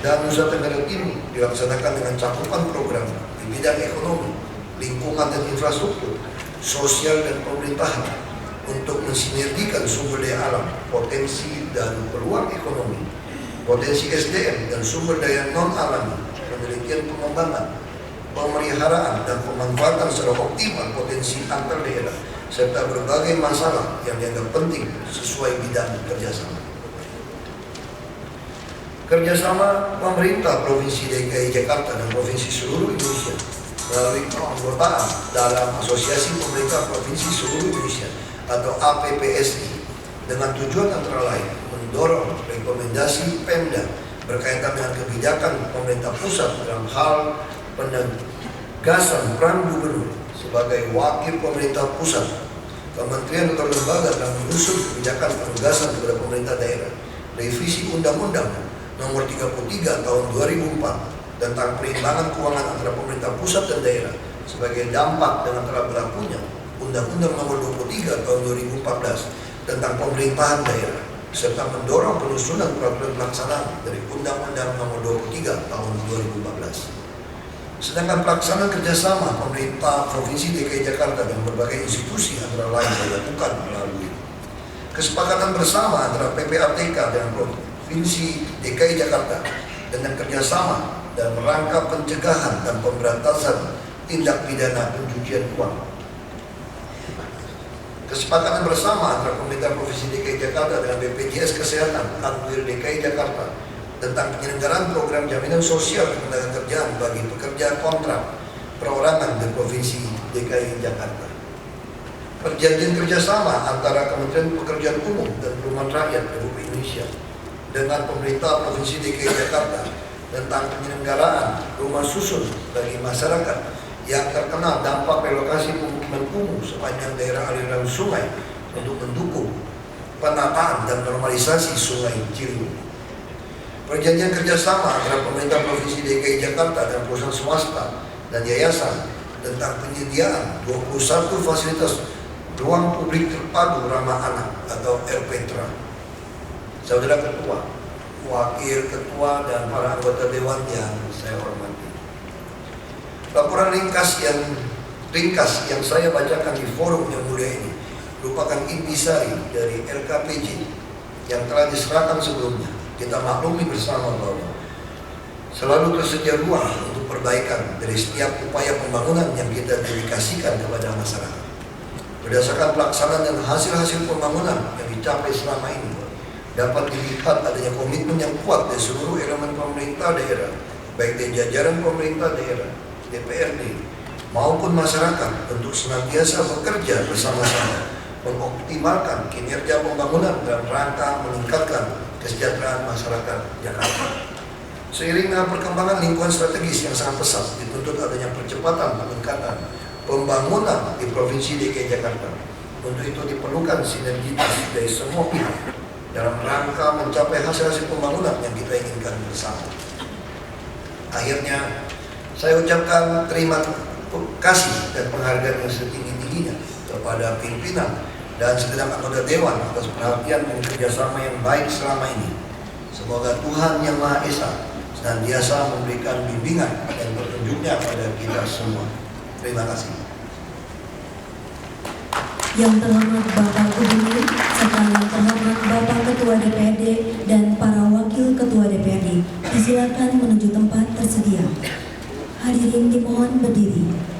dan Nusa Tenggara Timur dilaksanakan dengan cakupan program di bidang ekonomi, lingkungan dan infrastruktur, sosial dan pemerintahan untuk mensinergikan sumber daya alam, potensi dan peluang ekonomi, potensi SDM dan sumber daya non-alami, penelitian pengembangan, pemeliharaan dan pemanfaatan secara optimal potensi antar daerah, serta berbagai masalah yang dianggap penting sesuai bidang kerjasama. Kerjasama pemerintah Provinsi DKI Jakarta dan Provinsi seluruh Indonesia melalui keanggotaan dalam Asosiasi Pemerintah Provinsi Seluruh Indonesia atau APPSI dengan tujuan antara lain mendorong rekomendasi Pemda berkaitan dengan kebijakan pemerintah pusat dalam hal penegasan peran gubernur sebagai wakil pemerintah pusat, kementerian atau lembaga dalam menyusun kebijakan penugasan kepada pemerintah daerah, revisi Undang-Undang Nomor 33 Tahun 2004 tentang perimbangan keuangan antara pemerintah pusat dan daerah sebagai dampak dengan telah berlakunya Undang-Undang Nomor 23 Tahun 2014 tentang pemerintahan daerah, serta mendorong penyusunan peraturan pelaksanaan dari Undang-Undang Nomor 23 Tahun 2014. Sedangkan pelaksanaan kerjasama pemerintah Provinsi DKI Jakarta dan berbagai institusi antara lain dilakukan melalui kesepakatan bersama antara PPATK dan Provinsi DKI Jakarta dengan kerjasama dan rangka pencegahan dan pemberantasan tindak pidana pencucian uang. Kesepakatan bersama antara pemerintah Provinsi DKI Jakarta dengan BPJS Kesehatan Kanwil DKI Jakarta tentang penyelenggaraan program jaminan sosial ketenagakerjaan bagi pekerja kontrak perorangan di Provinsi DKI Jakarta. Perjanjian kerjasama antara Kementerian Pekerjaan Umum dan Perumahan Rakyat Republik Indonesia dengan pemerintah Provinsi DKI Jakarta tentang penyelenggaraan rumah susun bagi masyarakat yang terkena dampak relokasi pemukiman kumuh sepanjang daerah aliran sungai untuk mendukung penataan dan normalisasi Sungai Ciliwung. Perjanjian kerjasama antara pemerintah Provinsi DKI Jakarta dan perusahaan swasta dan yayasan tentang penyediaan 21 fasilitas ruang publik terpadu ramah anak atau RPTRA. Saudara Ketua, Wakil Ketua, dan para anggota Dewan yang saya hormati, laporan ringkas yang saya bacakan di forum yang mulia ini merupakan intisari dari LKPJ yang telah diserahkan sebelumnya. Kita maklumi bersama bahwa selalu tersedia ruang untuk perbaikan dari setiap upaya pembangunan yang kita dedikasikan kepada masyarakat. Berdasarkan pelaksanaan dan hasil-hasil pembangunan yang dicapai selama ini, dapat dilihat adanya komitmen yang kuat dari seluruh elemen pemerintah daerah, baik dari jajaran pemerintah daerah, DPRD, maupun masyarakat untuk senantiasa bekerja bersama-sama mengoptimalkan kinerja pembangunan dalam rangka meningkatkan kesejahteraan masyarakat Jakarta. Seiring dengan perkembangan lingkungan strategis yang sangat pesat, dituntut adanya percepatan peningkatan pembangunan di Provinsi DKI Jakarta. Untuk itu diperlukan sinergitas dari semua pihak dalam rangka mencapai hasil-hasil pembangunan yang kita inginkan bersama. Akhirnya, saya ucapkan terima kasih dan penghargaan yang setinggi-tingginya kepada pimpinan dan segenap anggota Dewan atas perhatian dan kerjasama yang baik selama ini. Semoga Tuhan Yang Maha Esa senantiasa memberikan bimbingan dan petunjuknya pada kita semua. Terima kasih. Yang terhormat Bapak Gubernur, serta yang terhormat Bapak Ketua DPRD dan para Wakil Ketua DPRD, disilakan menuju tempat tersedia. Hadirin dimohon berdiri.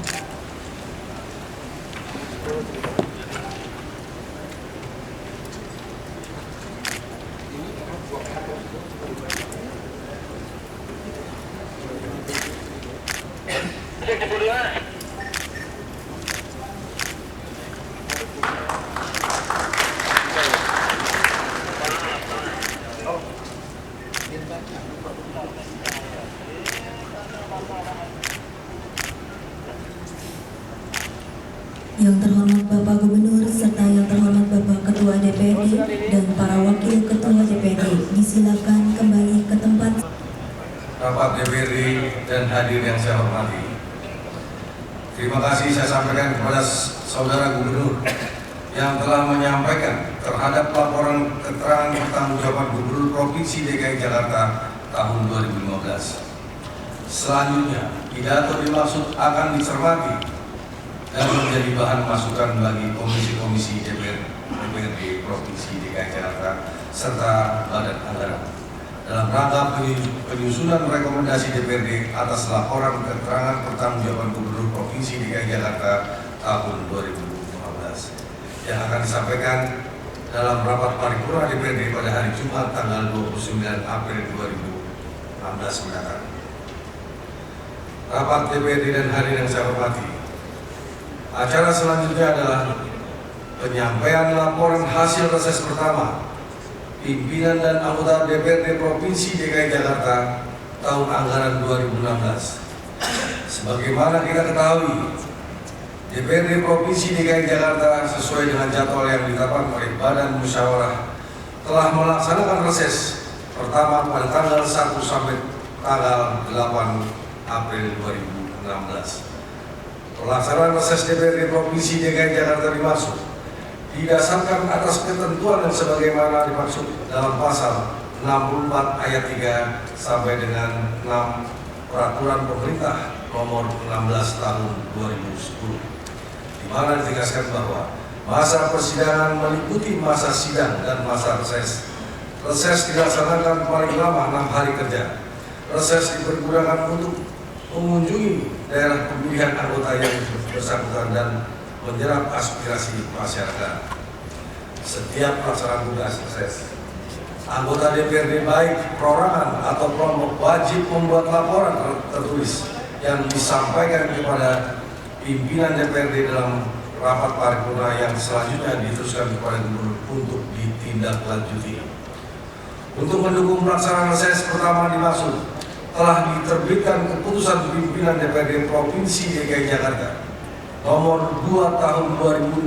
Yang terhormat Bapak Gubernur serta yang terhormat Bapak Ketua DPRD dan para Wakil Ketua DPRD, disilakan kembali ke tempat. Rapat DPRD dan hadir yang saya hormati, terima kasih saya sampaikan kepada Saudara Gubernur yang telah menyampaikan terhadap laporan keterangan pertanggungjawaban Gubernur Provinsi DKI Jakarta tahun 2015. Selanjutnya, pidato dimaksud akan dicermati dan menjadi bahan masukan bagi komisi-komisi DPRD Provinsi DKI Jakarta serta Badan Anggaran dalam rangka penyusunan rekomendasi DPRD atas laporan keterangan pertanggungjawaban Gubernur Provinsi DKI Jakarta tahun 2015 yang akan disampaikan dalam rapat paripurna DPRD pada hari Jumat tanggal 29 April 2016 mendatang. Rapat DPRD dan hadirin yang saya hormati, acara selanjutnya adalah penyampaian laporan hasil reses pertama pimpinan dan anggota DPRD Provinsi DKI Jakarta tahun anggaran 2016. Sebagaimana kita ketahui, DPRD Provinsi DKI Jakarta sesuai dengan jadwal yang ditetapkan oleh Badan Musyawarah telah melaksanakan reses pertama pada tanggal 1 sampai tanggal 8 April 2016. Pelaksanaan reses DPRD Provinsi DKI Jakarta dimaksud didasarkan atas ketentuan yang sebagaimana dimaksud dalam pasal 64 ayat 3 sampai dengan 6 Peraturan Pemerintah Nomor 16 Tahun 2010, di mana ditegaskan bahwa masa persidangan meliputi masa sidang dan masa reses. Reses dilaksanakan paling lama 6 hari kerja. Reses dipergunakan untuk mengunjungi daerah pemilihan anggota yang bersangkutan dan menyerap aspirasi masyarakat. Setiap pelaksanaan tugas reses, anggota DPRD baik perorangan atau kelompok wajib membuat laporan tertulis yang disampaikan kepada pimpinan DPRD dalam rapat paripurna yang selanjutnya diteruskan kepada Gubernur untuk ditindaklanjuti. Untuk mendukung pelaksanaan reses pertama dimaksud telah diterbitkan keputusan pimpinan DPRD Provinsi DKI Jakarta nomor 2 tahun 2016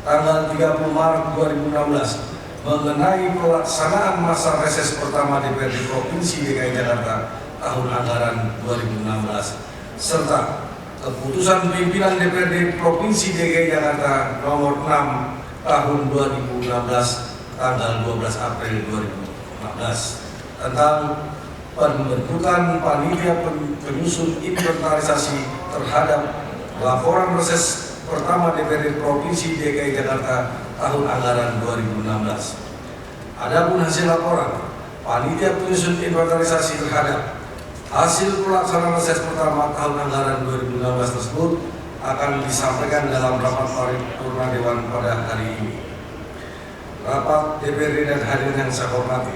tanggal 30 Maret 2016 mengenai pelaksanaan masa reses pertama DPRD Provinsi DKI Jakarta tahun anggaran 2016 serta keputusan pimpinan DPRD Provinsi DKI Jakarta nomor 6 tahun 2016 tanggal 12 April 2016 tentang pembentukan panitia penyusun inventarisasi terhadap laporan reses pertama DPRD Provinsi DKI Jakarta tahun anggaran 2016. Adapun hasil laporan panitia penyusun inventarisasi terhadap hasil pelaksanaan reses pertama tahun anggaran 2016 tersebut akan disampaikan dalam rapat paripurna Dewan pada hari ini. rapat DPRD dan hadirin yang saya hormati.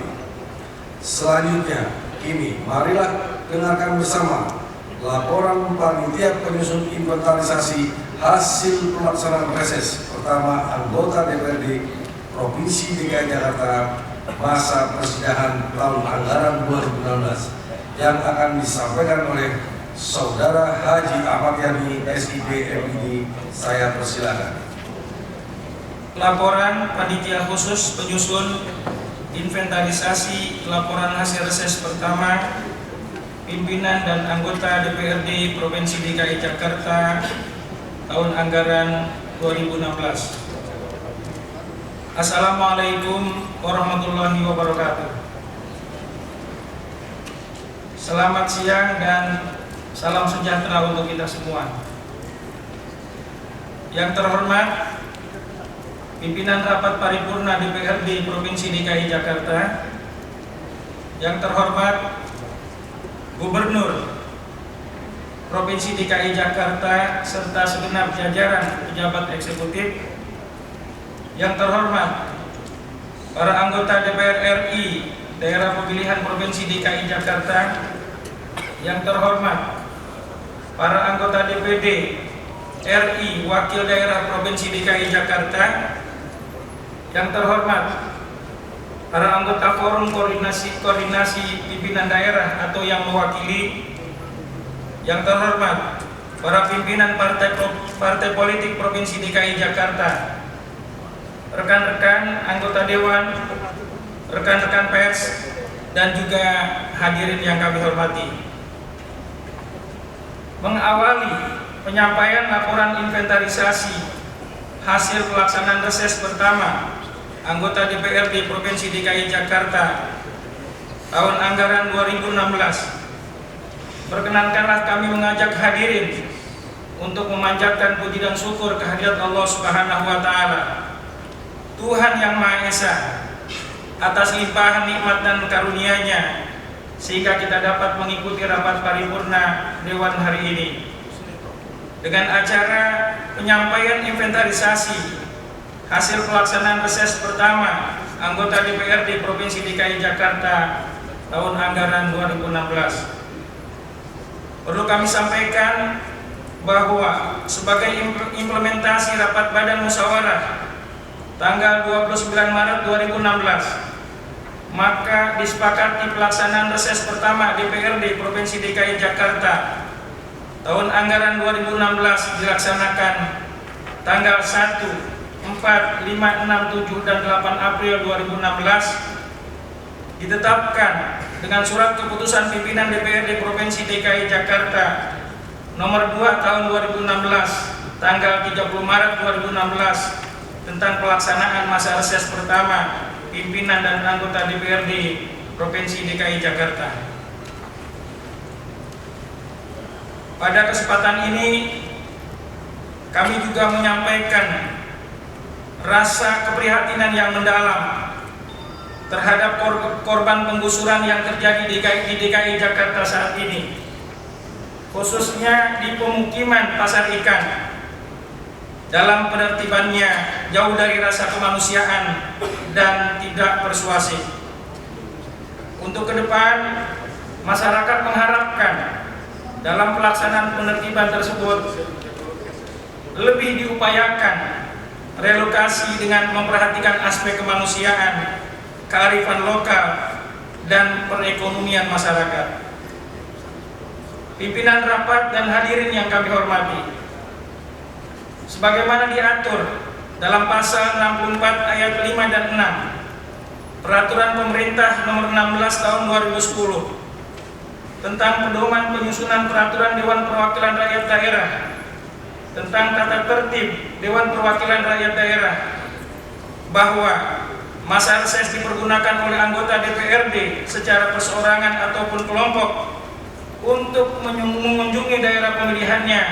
Selanjutnya, kini marilah dengarkan bersama laporan panitia penyusun inventarisasi hasil pelaksanaan reses pertama anggota DPRD Provinsi DKI Jakarta masa persidangan tahun anggaran 2016 yang akan disampaikan oleh Saudara Haji Ahmad Yani SIP MID. Saya persilakan. Laporan Panitia Khusus Penyusun Inventarisasi Laporan Hasil Reses Pertama Pimpinan dan Anggota DPRD Provinsi DKI Jakarta tahun anggaran 2016. Assalamualaikum warahmatullahi wabarakatuh. Selamat siang dan salam sejahtera untuk kita semua. Yang terhormat Pimpinan Rapat Paripurna DPRD Provinsi DKI Jakarta, yang terhormat Gubernur Provinsi DKI Jakarta serta segenap jajaran pejabat eksekutif, yang terhormat para anggota DPR RI Daerah Pemilihan Provinsi DKI Jakarta, yang terhormat para anggota DPD RI Wakil Daerah Provinsi DKI Jakarta, yang terhormat para anggota Forum Koordinasi Pimpinan Daerah atau yang mewakili, yang terhormat para pimpinan partai politik Provinsi DKI Jakarta, rekan-rekan anggota Dewan, rekan-rekan pers, dan juga hadirin yang kami hormati. Mengawali penyampaian laporan inventarisasi hasil pelaksanaan reses pertama anggota DPRD Provinsi DKI Jakarta tahun anggaran 2016, perkenankanlah kami mengajak hadirin untuk memanjatkan puji dan syukur kehadirat Allah Subhanahu wa Ta'ala, Tuhan yang Maha Esa, atas limpahan nikmat dan karunia-Nya sehingga kita dapat mengikuti rapat paripurna Dewan hari ini dengan acara penyampaian inventarisasi hasil pelaksanaan reses pertama anggota DPRD Provinsi DKI Jakarta tahun anggaran 2016. Perlu kami sampaikan bahwa sebagai implementasi rapat Badan Musyawarah tanggal 29 Maret 2016, maka disepakati pelaksanaan reses pertama DPRD Provinsi DKI Jakarta tahun anggaran 2016 dilaksanakan tanggal 1, 4, 5, 6, 7, dan 8 April 2016, ditetapkan dengan surat keputusan pimpinan DPRD Provinsi DKI Jakarta nomor 2 tahun 2016 tanggal 30 Maret 2016 tentang pelaksanaan masa reses pertama pimpinan dan anggota DPRD Provinsi DKI Jakarta. Pada kesempatan ini kami juga menyampaikan rasa keprihatinan yang mendalam terhadap korban penggusuran yang terjadi di DKI Jakarta saat ini, khususnya di pemukiman Pasar Ikan. Dalam penertibannya jauh dari rasa kemanusiaan dan tidak persuasif. Untuk ke depan, masyarakat mengharapkan dalam pelaksanaan penertiban tersebut lebih diupayakan relokasi dengan memperhatikan aspek kemanusiaan, kearifan lokal, dan perekonomian masyarakat. Pimpinan rapat dan hadirin yang kami hormati, sebagaimana diatur dalam pasal 64 ayat 5 dan 6 Peraturan Pemerintah Nomor 16 Tahun 2010 tentang pedoman penyusunan peraturan Dewan Perwakilan Rakyat Daerah tentang tata tertib Dewan Perwakilan Rakyat Daerah, bahwa masa reses dipergunakan oleh anggota DPRD secara perseorangan ataupun kelompok untuk mengunjungi daerah pemilihannya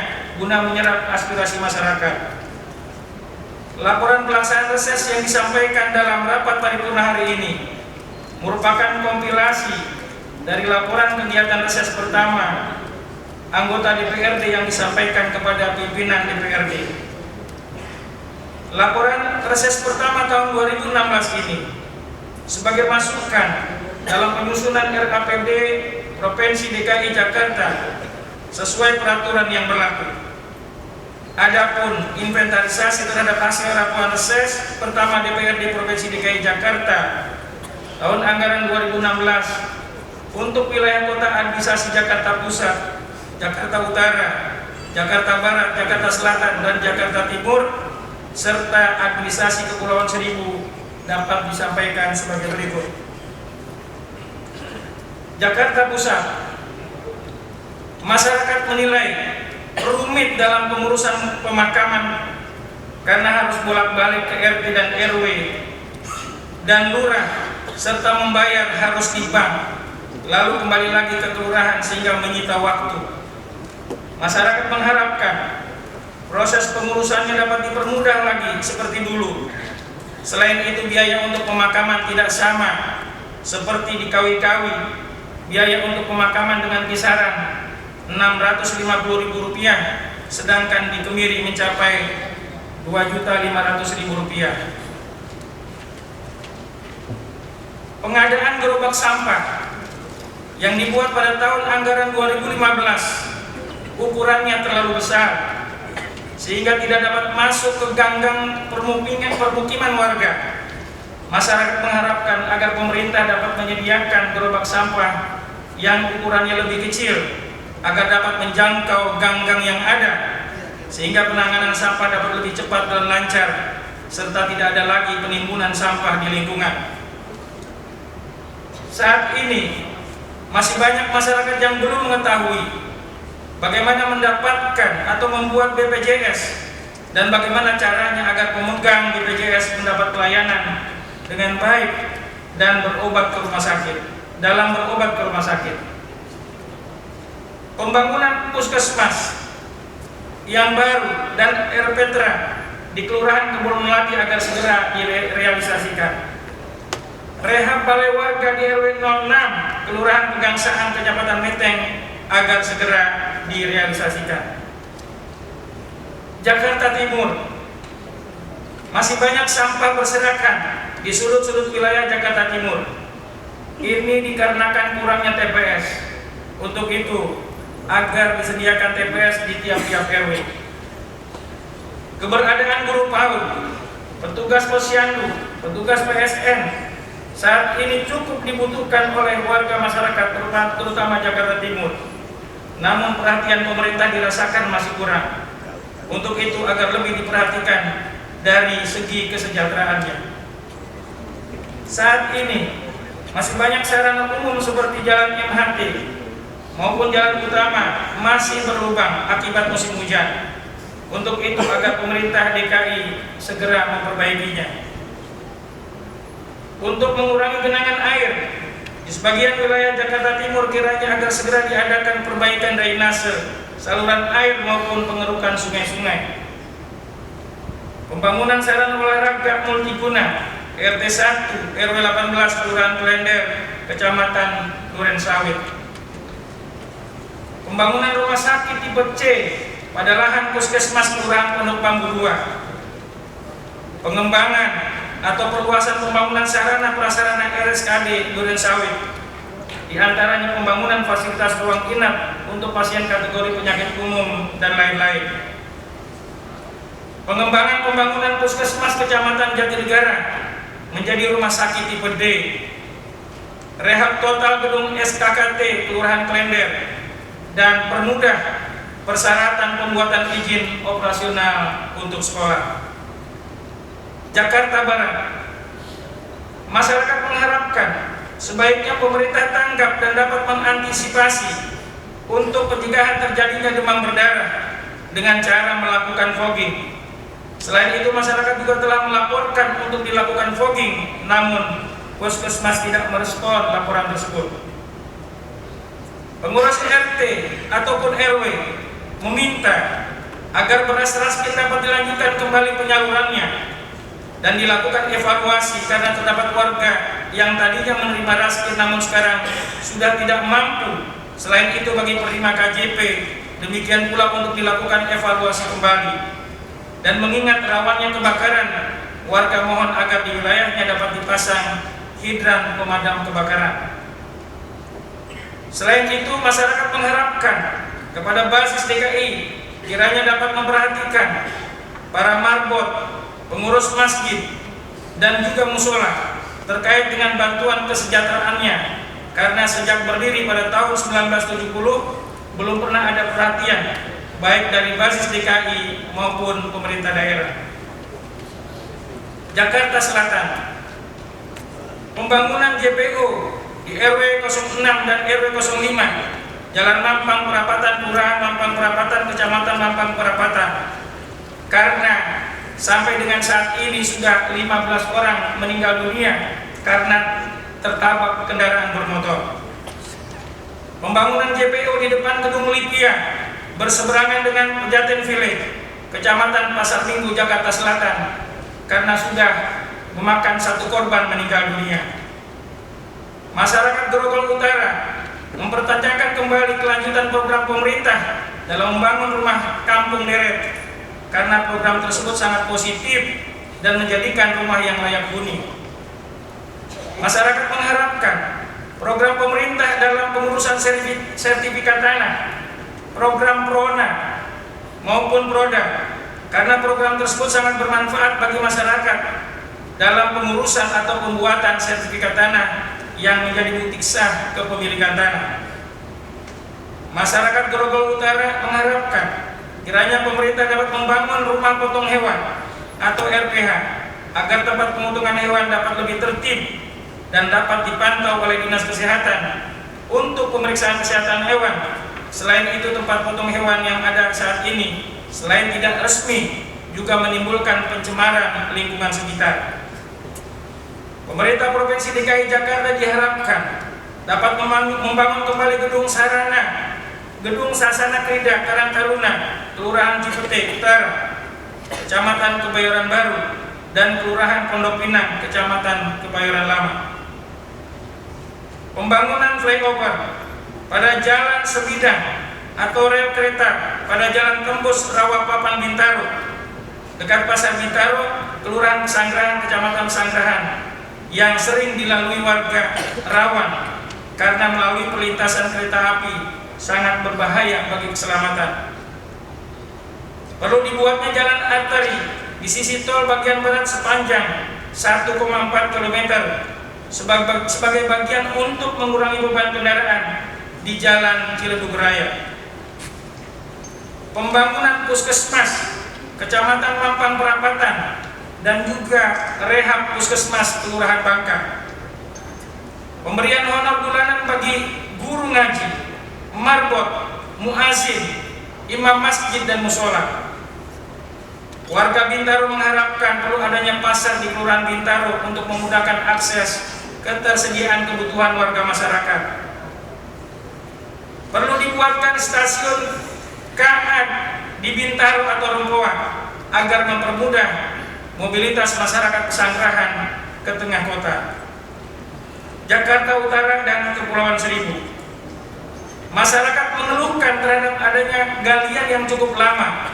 guna menyerap aspirasi masyarakat. Laporan pelaksanaan reses yang disampaikan dalam rapat paripurna hari ini merupakan kompilasi dari laporan kegiatan reses pertama anggota DPRD yang disampaikan kepada pimpinan DPRD. Laporan reses pertama tahun 2016 ini sebagai masukan dalam penyusunan RAPBD Provinsi DKI Jakarta sesuai peraturan yang berlaku. Adapun inventarisasi terhadap hasil raporan reses pertama DPRD Provinsi DKI Jakarta tahun anggaran 2016 untuk wilayah kota administrasi Jakarta Pusat, Jakarta Utara, Jakarta Barat, Jakarta Selatan, dan Jakarta Timur serta administrasi Kepulauan Seribu dapat disampaikan sebagai berikut. Jakarta Pusat, masyarakat menilai rumit dalam pengurusan pemakaman karena harus bolak-balik ke RT dan RW dan lurah serta membayar harus di bank lalu kembali lagi ke kelurahan sehingga menyita waktu. Masyarakat mengharapkan proses pengurusannya dapat dipermudah lagi seperti dulu. Selain itu, biaya untuk pemakaman tidak sama seperti di Kawi-Kawi. Biaya untuk pemakaman dengan kisaran Rp650.000, sedangkan di Kemiri mencapai Rp2.500.000. Pengadaan gerobak sampah yang dibuat pada tahun anggaran 2015 ukurannya terlalu besar sehingga tidak dapat masuk ke ganggang permukiman warga. Masyarakat mengharapkan agar pemerintah dapat menyediakan gerobak sampah yang ukurannya lebih kecil agar dapat menjangkau ganggang yang ada sehingga penanganan sampah dapat lebih cepat dan lancar serta tidak ada lagi penimbunan sampah di lingkungan. Saat ini masih banyak masyarakat yang belum mengetahui bagaimana mendapatkan atau membuat BPJS dan bagaimana caranya agar pemegang BPJS mendapat pelayanan dengan baik dan berobat ke rumah sakit. Dalam berobat ke rumah sakit, pembangunan puskesmas yang baru dan RPTRA di Kelurahan Kebun Melati agar segera direalisasikan. Rehab balai warga di RW 06 Kelurahan Pegangsaan Kecamatan Meteng agar segera direalisasikan. Jakarta Timur, masih banyak sampah berserakan di sudut-sudut wilayah Jakarta Timur. Ini dikarenakan kurangnya TPS. Untuk itu, agar disediakan TPS di tiap-tiap RW. Keberadaan guru PAUD, petugas posyandu, petugas PSN saat ini cukup dibutuhkan oleh warga masyarakat terutama Jakarta Timur. Namun perhatian pemerintah dirasakan masih kurang. Untuk itu agar lebih diperhatikan dari segi kesejahteraannya. Saat ini masih banyak sarana umum seperti jalan MHT maupun jalan utama masih berlubang akibat musim hujan. Untuk itu agar pemerintah DKI segera memperbaikinya. Untuk mengurangi genangan air di sebagian wilayah Jakarta Timur, kiranya agar segera diadakan perbaikan drainase, saluran air maupun pengerukan sungai-sungai. Pembangunan sarana olahraga multiguna RT 1 RW 18 Kelurahan Klender, Kecamatan Durensawit. Pembangunan rumah sakit tipe C pada lahan Puskesmas Kelurahan Pondok Bambu 2. Pengembangan atau perluasan pembangunan sarana prasarana RSKD Durensawit, di antaranya pembangunan fasilitas ruang inap untuk pasien kategori penyakit umum dan lain-lain. Pengembangan pembangunan Puskesmas Kecamatan Jatinegara menjadi rumah sakit tipe D. Rehab total gedung SKKT Kelurahan Klender dan permudah persyaratan pembuatan izin operasional untuk sekolah. Jakarta Barat, masyarakat mengharapkan sebaiknya pemerintah tanggap dan dapat mengantisipasi untuk pencegahan terjadinya demam berdarah dengan cara melakukan fogging. Selain itu, masyarakat juga telah melaporkan untuk dilakukan fogging, namun puskesmas tidak merespon laporan tersebut. Pengurus RT ataupun RW meminta agar beras raskin dapat dilanjutkan kembali penyalurannya dan dilakukan evaluasi karena terdapat warga yang tadinya menerima raskin namun sekarang sudah tidak mampu. Selain itu, bagi penerima KJP demikian pula untuk dilakukan evaluasi kembali. Dan mengingat rawannya kebakaran warga mohon agar di wilayahnya dapat dipasang hidran pemadam kebakaran. Selain itu, masyarakat mengharapkan kepada basis DKI kiranya dapat memperhatikan para marbot, pengurus masjid, dan juga musola terkait dengan bantuan kesejahteraannya, karena sejak berdiri pada tahun 1970 belum pernah ada perhatian baik dari basis DKI maupun pemerintah daerah. Jakarta Selatan, pembangunan JPO di RW 06 dan RW 05 Jalan Mampang Perapatan, Kelurahan Mampang Perapatan, Kecamatan Mampang Perapatan, karena sampai dengan saat ini sudah 15 orang meninggal dunia karena tertabrak kendaraan bermotor. Pembangunan JPO di depan Gedung Lipia berseberangan dengan Pejaten Village, Kecamatan Pasar Minggu, Jakarta Selatan, karena sudah memakan 1 korban meninggal dunia. Masyarakat Grogol Utara mempertanyakan kembali kelanjutan program pemerintah dalam membangun rumah kampung deret, karena program tersebut sangat positif dan menjadikan rumah yang layak huni. Masyarakat mengharapkan program pemerintah dalam pengurusan sertifikat tanah, program PRONA maupun PRODA, karena program tersebut sangat bermanfaat bagi masyarakat dalam pengurusan atau pembuatan sertifikat tanah yang menjadi bukti sah kepemilikan tanah. Masyarakat Grogol Utara mengharapkan kiranya pemerintah dapat membangun rumah potong hewan atau RPH agar tempat pemotongan hewan dapat lebih tertib dan dapat dipantau oleh Dinas Kesehatan untuk pemeriksaan kesehatan hewan. Selain itu, tempat potong hewan yang ada saat ini selain tidak resmi juga menimbulkan pencemaran lingkungan sekitar. Pemerintah Provinsi DKI Jakarta diharapkan dapat membangun kembali gedung sarana, gedung Sasana Krida Karang Taruna, Kelurahan Cipete Utara, Kecamatan Kebayoran Baru, dan Kelurahan Pondok Pinang, Kecamatan Kebayoran Lama. Pembangunan flyover pada Jalan Sebidang atau rel kereta pada Jalan Tembus Rawapapan Bintaro, dekat Pasar Bintaro, Kelurahan Pesanggerahan, Kecamatan Pesanggerahan, yang sering dilalui warga rawan karena melalui perlintasan kereta api sangat berbahaya bagi keselamatan. Perlu dibuatnya jalan arteri di sisi tol bagian barat sepanjang 1,4 km sebagai bagian untuk mengurangi beban kendaraan di Jalan Ciledug Raya. Pembangunan puskesmas Kecamatan Mampang Perapatan dan juga rehab puskesmas Kelurahan Bangka. Pemberian honor bulanan bagi guru ngaji, marbot, muazin, imam masjid dan musola. Warga Bintaro mengharapkan perlu adanya pasar di Kelurahan Bintaro untuk memudahkan akses ketersediaan kebutuhan warga masyarakat. Perlu dibuatkan stasiun KA di Bintaro atau Rempoa agar mempermudah mobilitas masyarakat Pesanggerahan ke tengah kota. Jakarta Utara dan Kepulauan Seribu. Masyarakat mengeluhkan terhadap adanya galian yang cukup lama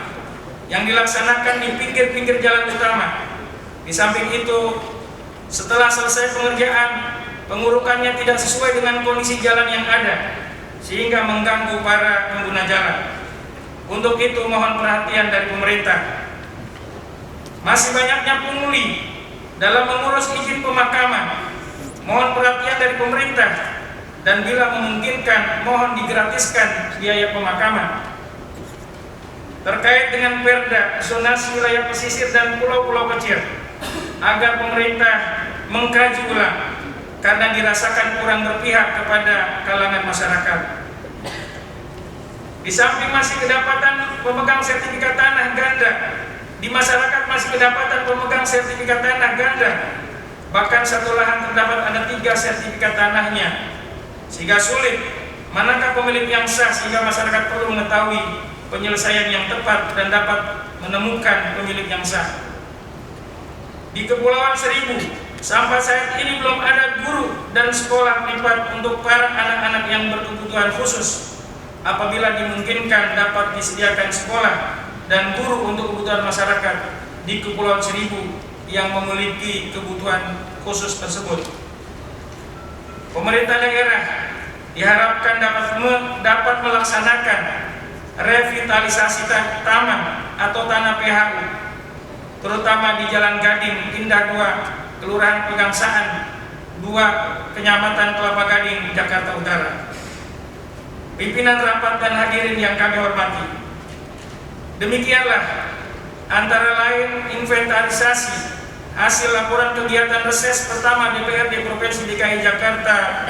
yang dilaksanakan di pinggir-pinggir jalan utama. Di samping itu, setelah selesai pengerjaan, pengurukannya tidak sesuai dengan kondisi jalan yang ada, sehingga mengganggu para pengguna jalan. Untuk itu mohon perhatian dari pemerintah. Masih banyaknya pungli dalam mengurus izin pemakaman. Mohon perhatian dari pemerintah, dan bila memungkinkan mohon digratiskan biaya pemakaman. Terkait dengan perda zonasi wilayah pesisir dan pulau-pulau kecil, agar pemerintah mengkaji ulang karena dirasakan kurang berpihak kepada kalangan masyarakat. Di samping masih kedapatan pemegang sertifikat tanah ganda, di masyarakat masih kedapatan pemegang sertifikat tanah ganda. Bahkan satu lahan terdapat ada 3 sertifikat tanahnya, sehingga sulit manakah pemilik yang sah, sehingga masyarakat perlu mengetahui penyelesaian yang tepat dan dapat menemukan pemilik yang sah. Di Kepulauan Seribu, sampai saat ini belum ada guru dan sekolah privat untuk para anak-anak yang berkebutuhan khusus. Apabila dimungkinkan dapat disediakan sekolah dan guru untuk kebutuhan masyarakat di Kepulauan Seribu yang memiliki kebutuhan khusus tersebut. Pemerintah daerah diharapkan dapat melaksanakan revitalisasi taman atau tanah PHU, terutama di Jalan Gading, Indah 2, Kelurahan Pegangsaan 2, Kecamatan Kelapa Gading, Jakarta Utara. Pimpinan rapat dan hadirin yang kami hormati, demikianlah antara lain inventarisasi hasil laporan kegiatan reses pertama DPRD Provinsi DKI Jakarta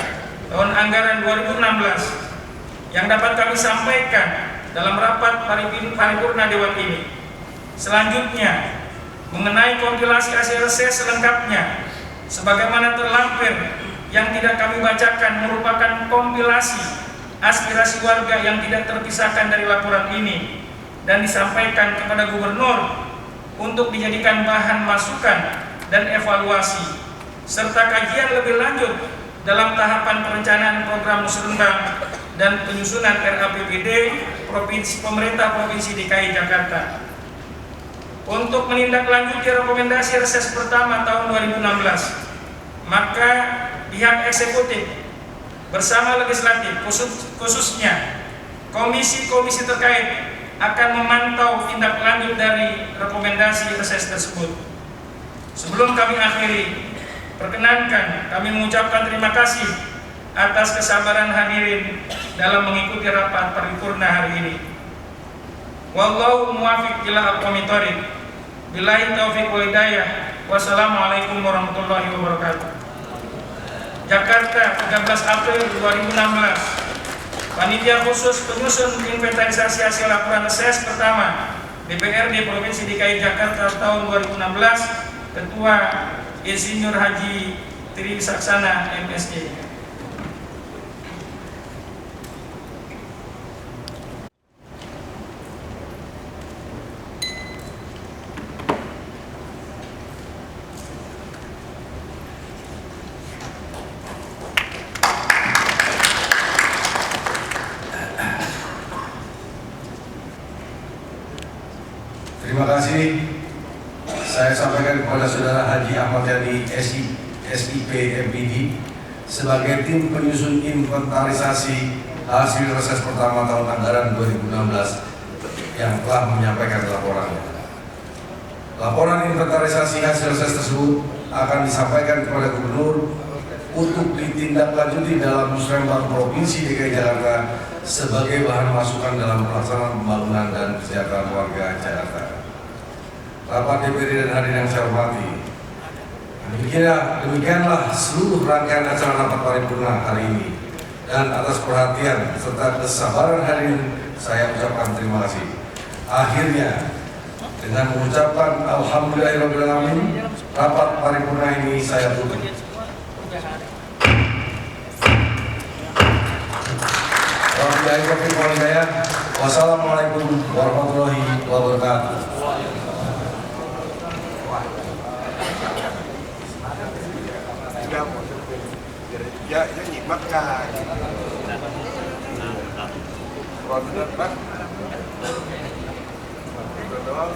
tahun anggaran 2016 yang dapat kami sampaikan dalam rapat paripurna Dewan ini. Selanjutnya, mengenai kompilasi hasil reses selengkapnya sebagaimana terlampir yang tidak kami bacakan merupakan kompilasi aspirasi warga yang tidak terpisahkan dari laporan ini dan disampaikan kepada Gubernur untuk dijadikan bahan masukan dan evaluasi serta kajian lebih lanjut dalam tahapan perencanaan program musrenbang dan penyusunan RAPBD Pemerintah Provinsi DKI Jakarta. Untuk menindaklanjuti rekomendasi reses pertama tahun 2016, maka pihak eksekutif bersama legislatif khususnya komisi-komisi terkait akan memantau tindak lanjut dari rekomendasi reses tersebut. Sebelum kami akhiri, perkenankan kami mengucapkan terima kasih atas kesabaran hadirin dalam mengikuti rapat paripurna hari ini. Wallahu muwaffiq ila aqwamit thoriq. Billahi taufiq wal hidayah. Wassalamualaikum warahmatullahi wabarakatuh. Jakarta, 13 April 2016. Panitia khusus penyusun inventarisasi hasil laporan reses pertama DPRD Provinsi DKI Jakarta tahun 2016, Ketua Insinyur Haji Tri Saksana MSc. Terima kasih. Saya sampaikan kepada Saudara Haji Ahmad Yani SIP MPD sebagai tim penyusun inventarisasi hasil reses pertama tahun anggaran 2016 yang telah menyampaikan laporannya. Laporan inventarisasi hasil reses tersebut akan disampaikan kepada Gubernur untuk ditindaklanjuti dalam Musrenbang Provinsi DKI Jakarta sebagai bahan masukan dalam pelaksanaan pembangunan dan kesejahteraan warga Jakarta. Rapat DPRD dan hadirin yang saya hormati, demikianlah seluruh rangkaian acara rapat paripurna hari ini, dan atas perhatian serta kesabaran hadirin saya ucapkan terima kasih. Akhirnya, dengan mengucapkan alhamdulillahirrahmanirrahim, rapat paripurna ini saya tutup. Wassalamualaikum warahmatullahi wabarakatuh. Ya, nyimak kan. Proses Pak. Doang,